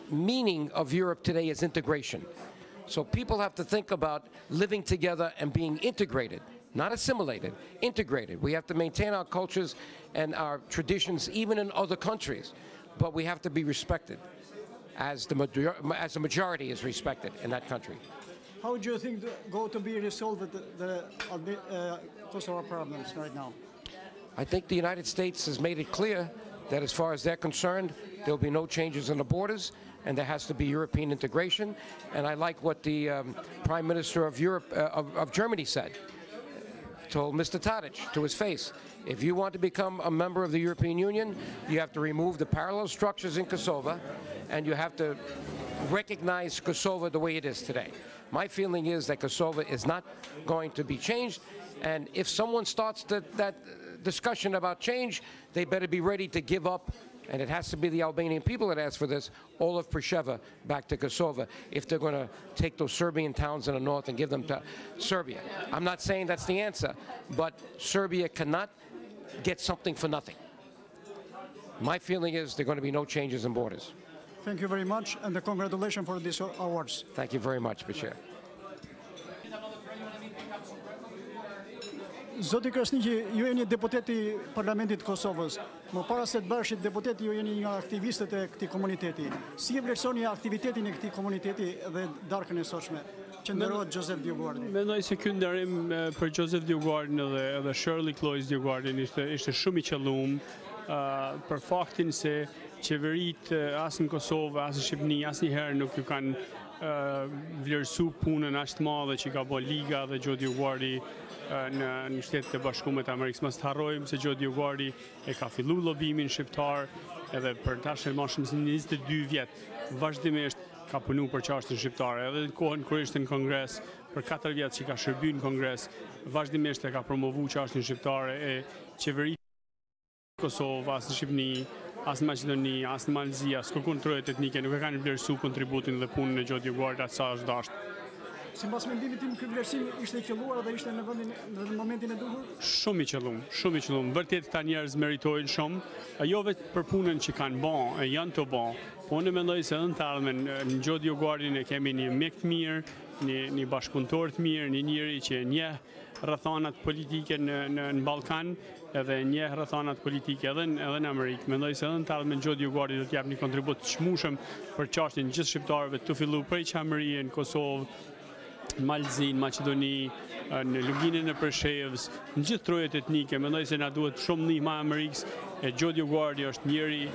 meaning of Europe today is integration. So people have to think about living together and being integrated, not assimilated, integrated. We have to maintain our cultures and our traditions even in other countries, but we have to be respected as the majority is respected in that country. How do you think go to be resolved the Kosovo problems right now? I think the United States has made it clear that as far as they're concerned, there will be no changes in the borders, and there has to be European integration. And I like what the Prime Minister of Germany said, told Mr. Tadic to his face. If you want to become a member of the European Union, you have to remove the parallel structures in Kosovo, and you have to recognize Kosovo the way it is today. My feeling is that Kosovo is not going to be changed, and if someone starts that discussion about change, they better be ready to give up, and it has to be the Albanian people that ask for this, all of Preševa back to Kosovo, if they're going to take those Serbian towns in the north and give them to Serbia. I'm not saying that's the answer, but Serbia cannot get something for nothing. My feeling is there are going to be no changes in borders. Thank you very much, and congratulations for these awards. Thank you very much, Bashir. Zoti Krasniqi, ju jeni deputet i Parlamentit Kosovës. Më para se të bashit deputet, ju jeni nga aktivistët e këtij komuniteti. Si e vlerësoni aktivitetin e këtij komuniteti dhe darkën e sotshme që nderohet Joseph Dioguardi? Mendoj se ky nderim për Joseph Dioguardin edhe Shirley Cloyce Dioguardin ishte shumë i qelluar për faktin se qeveritë as në Kosovë, as në Shqipëni, asnjëherë nuk ju kanë vlerësu punën aq të madhe që ka bërë Liga dhe Joe Dioguardi në Shtetet e Bashkuara të Amerikës. Mos të harrojmë se Joe Dioguardi e ka filluar lobimin shqiptar edhe për tash më shumë se 22 vjet vazhdimisht ka punuar për çështën shqiptare. Edhe në kohën kur ishte në Kongres, për 4 vjet që ka shërbyer në Kongres, vazhdimisht e ka promovuar çështën shqiptare e qeverisë në Kosovë, as në Shqipëni, as në Maqedoni, as në Malzi, as kërkun trojet etnike nuk e kanë vlerësu kontributin dhe punën e Joe Dioguardi atë sa është dashur. Sipas mendimit tim, ky vlerësim ishte i qelluar dhe ishte në momentin e duhur? Shumë i qelluar. Vërtet këta njerëz meritojnë shumë, jo vetëm për punën që kanë bën, e janë të bën, po unë mendoj se edhe në të ardhmen në Joe Dioguardin e kemi një mik të mirë, një bashkëpunëtor të mirë, një njeri që njeh rrethanat politike në Ballkan edhe njeh rrethanat politike edhe në Amerikë. Mendoj se edhe në të ardhmen Joe Dioguardi do të jap një kontribut të çmueshëm për çështjen e gjithë shqiptarëve, të filluar prej Qamërie në Kosovë, në Malzi, në Maqedoni, në Luginën e Preshevës, në gjithë trojet etnike. Mendoj se na duhet shumë ndihmë Amerikës e Joe Dioguardi është njeri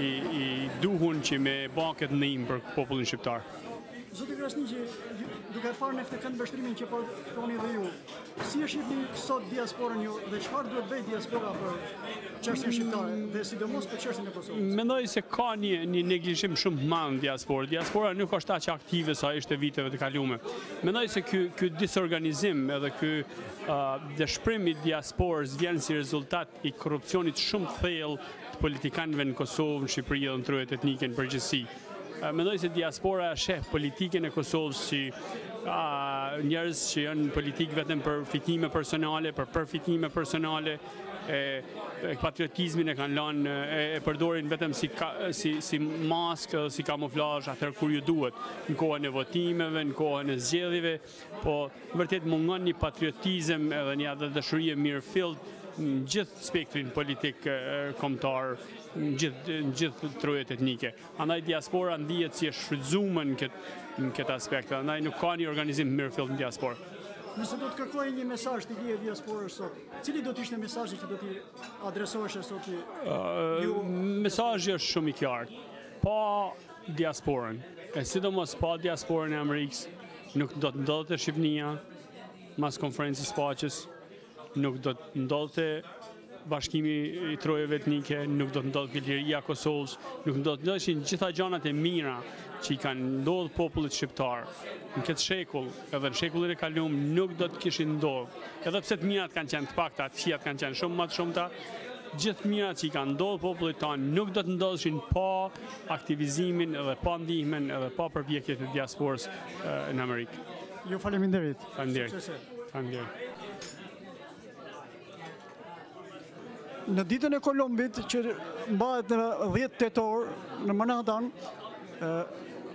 i duhur që me bën këtë ndihmë për popullin shqiptar. Zoti Krasniqi, duke parë në këtë këndvështrimin që po thoni dhe ju, si e shihni sot diasporën ju dhe çfarë duhet bëjë diaspora për çështjen shqiptare dhe sidomos për çështjen e Kosovës? Mendoj se ka një neglizhim shumë të madh në diasporë. Diaspora nuk është aq aktive sa ishte viteve të kaluara. Mendoj se ky disorganizim edhe ky dëshpërim i diasporës vjen si rezultat i korrupsionit shumë të thellë të politikanëve në Kosovë, në Shqipëri dhe në trojet etnike në përgjithësi. Mendoj se diaspora sheh politikën e Kosovës si njerëz që janë politikë vetëm për fitime personale, për përfitime personale, patriotizmin e kanë lënë, e përdorin vetëm si maskë, si kamuflazh atëherë kur ju duhet, në kohën e votimeve, në kohën e zgjedhjeve, po vërtet mungon një patriotizëm edhe një dashuri e mirëfillt në gjithë spektrin politik kombëtar, në gjithë trojet etnike. Andaj diaspora ndihet si e shfrytzuar në këtë aspekt. Andaj nuk ka një organizim mirëfillt në diasporë. Nëse do të kërkojë një mesazh të lirë diasporës sot, cili do të ishte mesazhi që do t'i adresohesh sot ju? Mesazhi është shumë i qartë. Pa diasporën, e sidomos pa diasporën e Amerikës, nuk do të ndodhte Shqipënia mas konferencës paqes, nuk do të ndodhte bashkimi i trojeve etnike, nuk do të ndodhte liria e Kosovës, nuk do të ndodheshin gjitha gjanat e mira që i kanë ndodhur popullit shqiptar në këtë shekull, edhe në shekullin e kaluar nuk do të kishin ndodhur. Edhe pse të mirat kanë qenë të pakta, të këqijat kanë qenë shumë më të shumta, gjithë mirat që i kanë ndodhur popullit tanë nuk do të ndodheshin pa aktivizimin edhe pa ndihmën edhe pa përpjekjet e diasporës në Amerikë. Ju faleminderit. Faleminderit. Në ditën e Kolombit që mbahet në 10 tetor në Manhattan,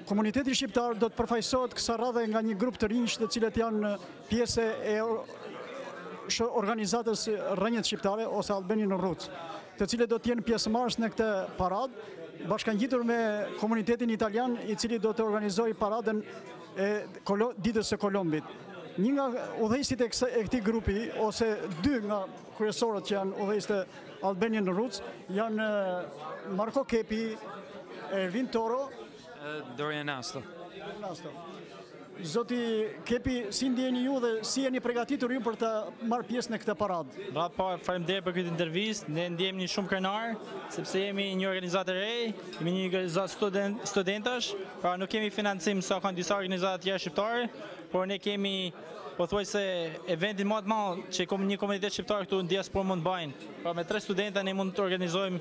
komuniteti shqiptar do të përfaqësohet kësaj radhe nga një grup të rinj të cilët janë pjesë e organizatës Rrënjët Shqiptare ose Albanian Roots, të cilët do të jenë pjesëmarrës në këtë paradë, bashkangjitur me komunitetin italian i cili do të organizojë paradën e ditës së Kolombit. Një nga udhëheqësit e këtij grupi ose dy nga kryesorët që janë udhëheqësit e Albanian Roots janë Marco Kepi, Ervin Toro, Dorian Nasto. Zoti Kepi, si ndjeni ju dhe si jeni përgatitur ju për të marrë pjesë në këtë paradë? Faleminderit për këtë intervistë. Ne ndjehemi shumë krenar sepse jemi një organizatë e re, jemi një organizatë studentash, pra nuk kemi financim sa kanë disa organizata tjera shqiptare, por ne kemi pothuajse eventin më të madh që një komunitet shqiptar këtu në diasporë mund të bajnë. Pra me 3 studenta ne mund të organizojmë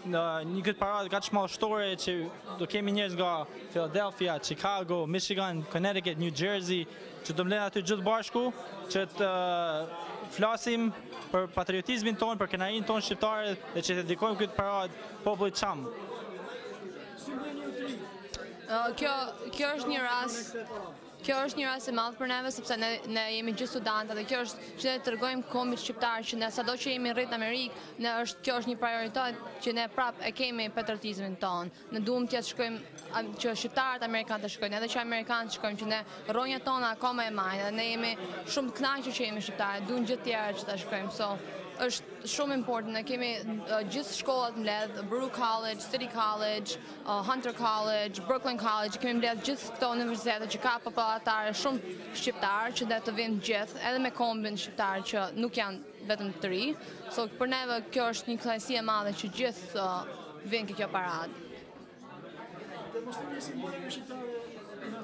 një këtë paradë kaq madhështore që do kemi njerëz nga Philadelphia, Chicago, Michigan, Connecticut, New Jersey, që do mbledhen aty gjithë bashku që të flasim për patriotizmin tonë, për kënaqësinë tonë shqiptare dhe që të dedikojmë këtë paradë popullit çam. Kjo është një rast kjo është një rast i madh për neve sepse ne jemi gjithë studentë dhe kjo është që ne tregojmë kombit shqiptar që ne sado që jemi rrit në Amerikë, kjo është një prioritet që ne prap e kemi patriotizmin tonë. Ne duam të shkojmë që shqiptarët amerikanë të shkojnë, edhe që amerikanë të shkojnë, që ne rronjat tona akoma e majnë, dhe ne jemi shumë të kënaqur që jemi shqiptarë, duam gjithë tjerë që të shkojmë. So, është shumë important, ne kemi gjithë shkollat mbledh, Brew College, City College, Hunter College, Brooklyn College, kemi mbledh gjithë këto universitete që ka popullatare shumë shqiptarë që dhe të vinë gjithë, edhe me kombin shqiptarë që nuk janë vetëm të ri. So, për neve kjo është një kënaqësi e madhe që gjithë vinë kjo paradë. Demonstrimi simbolike shqiptare në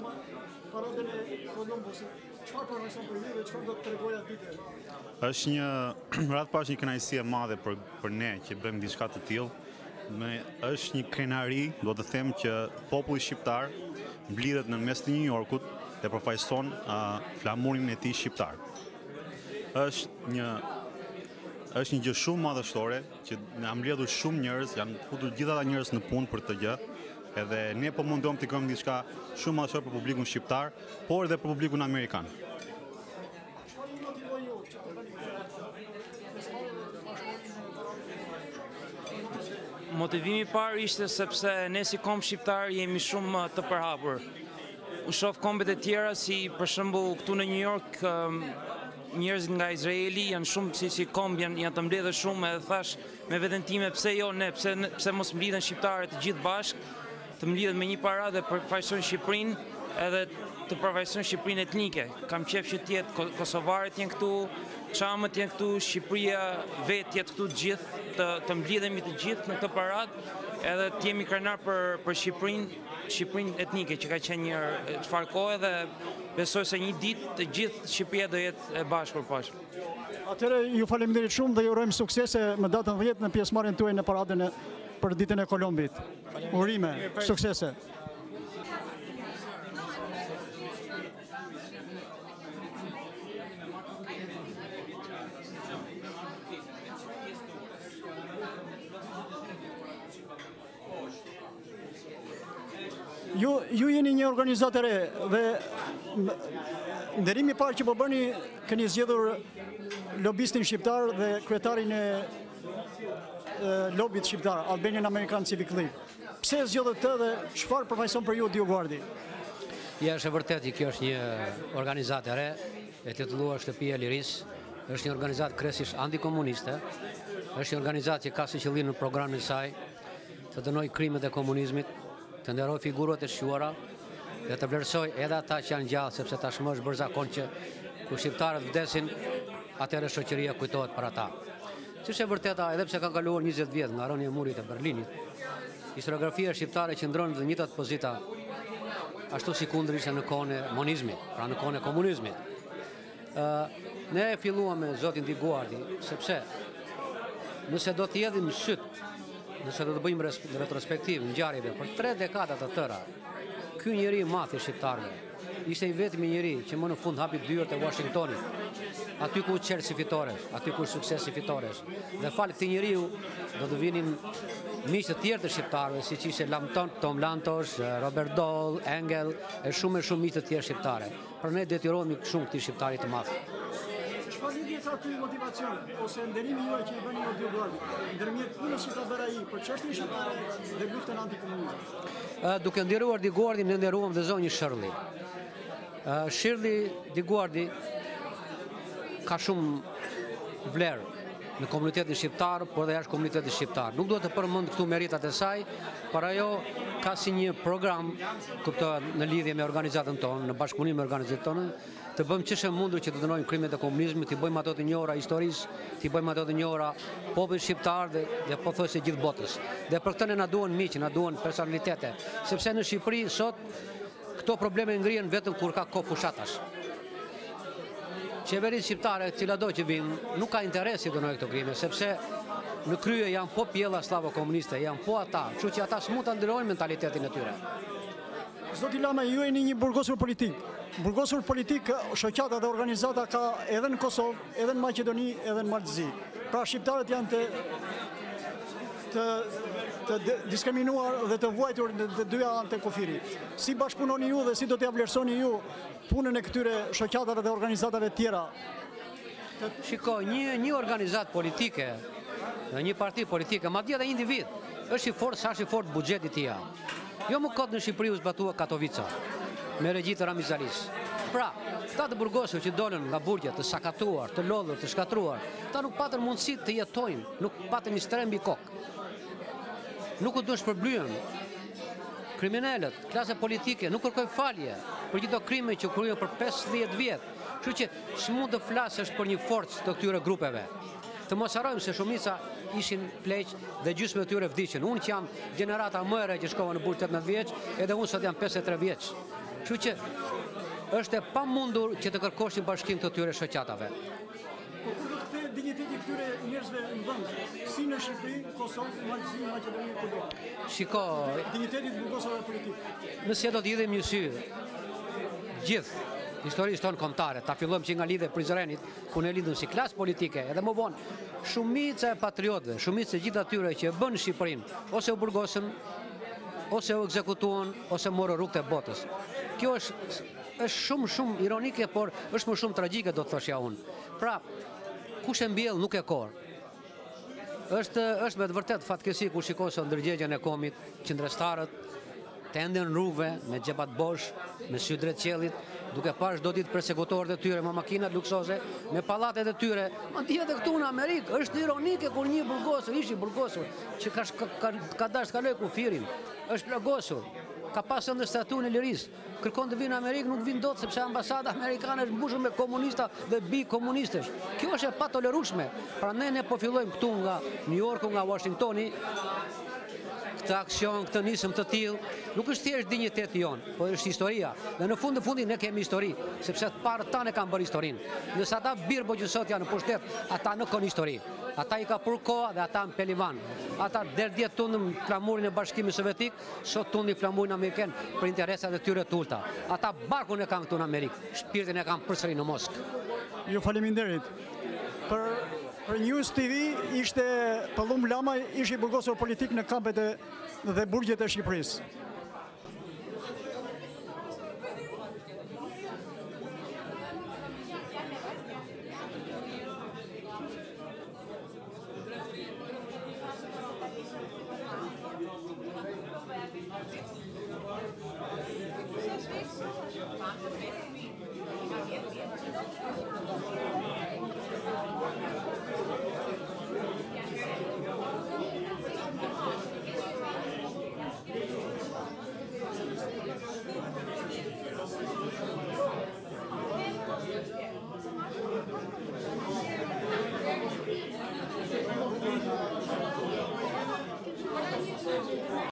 paradën e Kolumbusit. Çfarë përvojson për ju dhe çfarë do të tregojë aty? Është një radhë pas një kënaqësi e madhe për ne që bëjmë diçka të tillë. Është një krenari, do të them që populli shqiptar mblidhet në mes të New Yorkut dhe përfaqëson flamurin e tij shqiptar. Është një gjë shumë madhështore që na mbledhur shumë njerëz, janë futur gjithë ata njerëz në punë për këtë gjë. Edhe ne po mundom të kemi diçka shumë madhështore për publikun shqiptar, por edhe për publikun amerikan. Motivimi i parë ishte sepse ne si komb shqiptar jemi shumë të përhapur. U shoh kombet e tjera si për shembull këtu në New York njerëz nga Izraeli janë shumë si komb janë të mbledhur shumë edhe thash me veten time pse jo ne, pse mos mblidhen shqiptarët të gjithë bashkë të mblidhen me një paradë dhe përfaqësojnë Shqipërinë edhe të përfaqësojnë Shqipërinë etnike. Kam qejf që të jetë kosovarët janë këtu, çamët janë këtu, Shqipëria vetë jetë këtu të gjithë, të mblidhemi të gjithë në këtë paradë edhe të jemi krenar për Shqipërinë etnike që ka qenë një çfarë kohe dhe besoj se një ditë të gjithë Shqipëria do jetë e bashkëpërfaqshme. Atëherë ju faleminderit shumë dhe ju urojmë suksese me datën 10 në pjesëmarrjen tuaj në paradën për ditën e Kolumbit. Urime, suksese. Ju jeni një organizatë e re dhe nderimi i parë që po bëni keni zgjedhur lobistin shqiptar dhe kryetarin e lobit shqiptar, Albanian American Civic League. Pse e zgjodhët të dhe çfarë përfaqëson për ju Dioguardi? Ja, është e vërtetë që kjo është një organizatë e re, e titulluar Shtëpia e Lirisë, është një organizatë kryesisht antikomuniste, është një organizatë që ka si qëllim në programin e saj të dënojë krimet e komunizmit, të nderojë figurat e shquara dhe të vlerësoj edhe ata që janë gjallë, sepse tashmë është bërë zakon që kur shqiptarët vdesin, atëherë shoqëria kujtohet për ata. Është e vërteta, edhe pse kanë kaluar 20 vjet nga rënia e murit të Berlinit, historiografia shqiptare qëndron në të njëjtat pozita ashtu si kundër ishte në kohën e monizmit, pra në kohën e komunizmit. Ne filluam me zotin Dioguardi, sepse nëse do të jedhim syt, nëse do të bëjmë retrospektiv ngjarjeve për 3 dekada të tëra, ky njeri i madh i shqiptarëve ishte i vetmi njeri që më në fund hapi dyert e Washingtonit, aty ku çelësi fitores, aty ku suksesi fitores. Dhe fal këtij njeriu do të vinin miq të tjerë të shqiptarëve, siç ishte Tom Lantos, Robert Dole, Engel e shumë miq të tjerë shqiptarë. Për ne detyrohemi shumë këtij shqiptari të madh. Çfarë lidhje ka ky motivacion ose nderimi juaj që i bëni në Dioguardi ndërmjet punës që ka bërë ai për çështjen shqiptare dhe luftën antikomuniste? Duke nderuar Dioguardin ne nderuam dhe zonjë Shirley. Shirley Dioguardi ka shumë vlerë në komunitetin shqiptar, por dhe jashtë komunitetit shqiptar. Nuk do të përmend këtu meritat e saj, por ajo ka si një program, kuptohet, në lidhje me organizatën tonë, në bashkëpunim me organizatën tonë, të bëjmë ç'është e mundur që të dënojmë krimet e komunizmit, të bëjmë ato të njohura historisë, të bëjmë ato të njohura popullit shqiptar dhe pothuajse gjithë botës. Dhe për këtë ne na duan miq, na duan personalitete, sepse në Shqipëri sot këto probleme ngrihen vetëm kur ka kohë fushatash. Qeveritë shqiptare, cila do që vinë, nuk ka interes i dënojë këto krime, sepse në krye janë po pjella slavo-komuniste, janë po ata, kështu që ata s'mund ta ndërojnë mentalitetin e tyre. Zoti Lama, ju jeni një burgosur politik. Burgosur politik, shoqata dhe organizata ka edhe në Kosovë, edhe në Maqedoni, edhe në Maltëzi. Pra shqiptarët janë të diskriminuar dhe të vuajtur në të dyja anët e kufirit. Si bashkëpunoni ju dhe si do t'ja vlerësoni ju punën e këtyre shoqatave dhe organizatave tjera? Shiko, një organizat politike, një parti politike, madje edhe individ, është i fortë sa është i fortë buxheti i tij. Jo më kot në Shqipëri u zbatua Katovica me regjit të Ramizalis. Pra, këta të burgosur që dolën nga burgjet, të sakatuar, të lodhur, të shkatruar, ta nuk patën mundësi të jetojnë, nuk patën një strembi kokë. Nuk u do shpërblyen. Kriminalet, klasa politike nuk kërkoi falje për gjithë krime që kryen për 50 vjet. Kështu që s'mund të flasësh për një forcë të këtyre grupeve. Të mos harrojmë se shumica ishin pleq dhe gjysmë e tyre vdiqën. Unë që jam gjenerata më e re që shkova në burg 18 vjeç, edhe unë sot jam 53 vjeç. Kështu që është e pamundur që të kërkoshin bashkim të tyre shoqatave. Po kur do të kthehet dinjiteti këtyre njerëzve në vend, si në Shqipëri, Kosovë, Maqedoni, Maqedoni kudo? Shiko, dinjiteti të burgosave politik. Nëse do të hidhim një sy gjithë historisë tonë kombëtare, ta fillojmë që nga lidhja e Prizrenit, ku ne lidhëm si klasë politike, edhe më vonë, shumica e patriotëve, shumica e gjithë atyre që bën Shqipërinë, ose u burgosën, ose u ekzekutuan, ose morën rrugët e botës. Kjo është shumë ironike, por është më shumë tragjike, do të thoshja unë. Pra, kush e mbjell nuk e korr. Është me të vërtet fatkeqësi kur shikoj sot ndërgjegjen e komit, qendrestarët të enden rrugëve me xhepat bosh, me sy drejt qiellit, duke parë çdo ditë përsekutorët e tyre me makinat luksoze, me pallatet e tyre. Madje edhe këtu në Amerikë është ironike kur një burgosur, ishi burgosur, që ka dashur të kaloj kufirin, është plagosur, ka pasur në statun e lirisë, kërkon të vinë në Amerikë, nuk vin dot sepse ambasada amerikane është mbushur me komunista dhe bikomunistësh. Kjo është e patolerueshme. Prandaj ne po fillojmë këtu nga New Yorku, nga Washingtoni, këtë aksion, këtë nisëm të tillë, nuk është thjesht dinjiteti jonë, po është historia. Dhe në fund të fundit ne kemi histori, sepse të parët tanë kanë bërë historinë. Nëse ata birbo që sot janë në pushtet, ata nuk kanë histori. Ata i ka pur koha dhe ata në pelivan. Ata derdhjet tundën flamurin e Bashkimit Sovjetik, sot tundi flamurin amerikan për interesat e tyre të ulta. Ata barkun e kanë këtu në Amerikë, shpirtin e kanë përsëri në Moskë. Ju faleminderit. Për News TV ishte Pëllum Lama, ishi burgosur politik në kampet dhe burgjet e Shqipërisë. Thank you.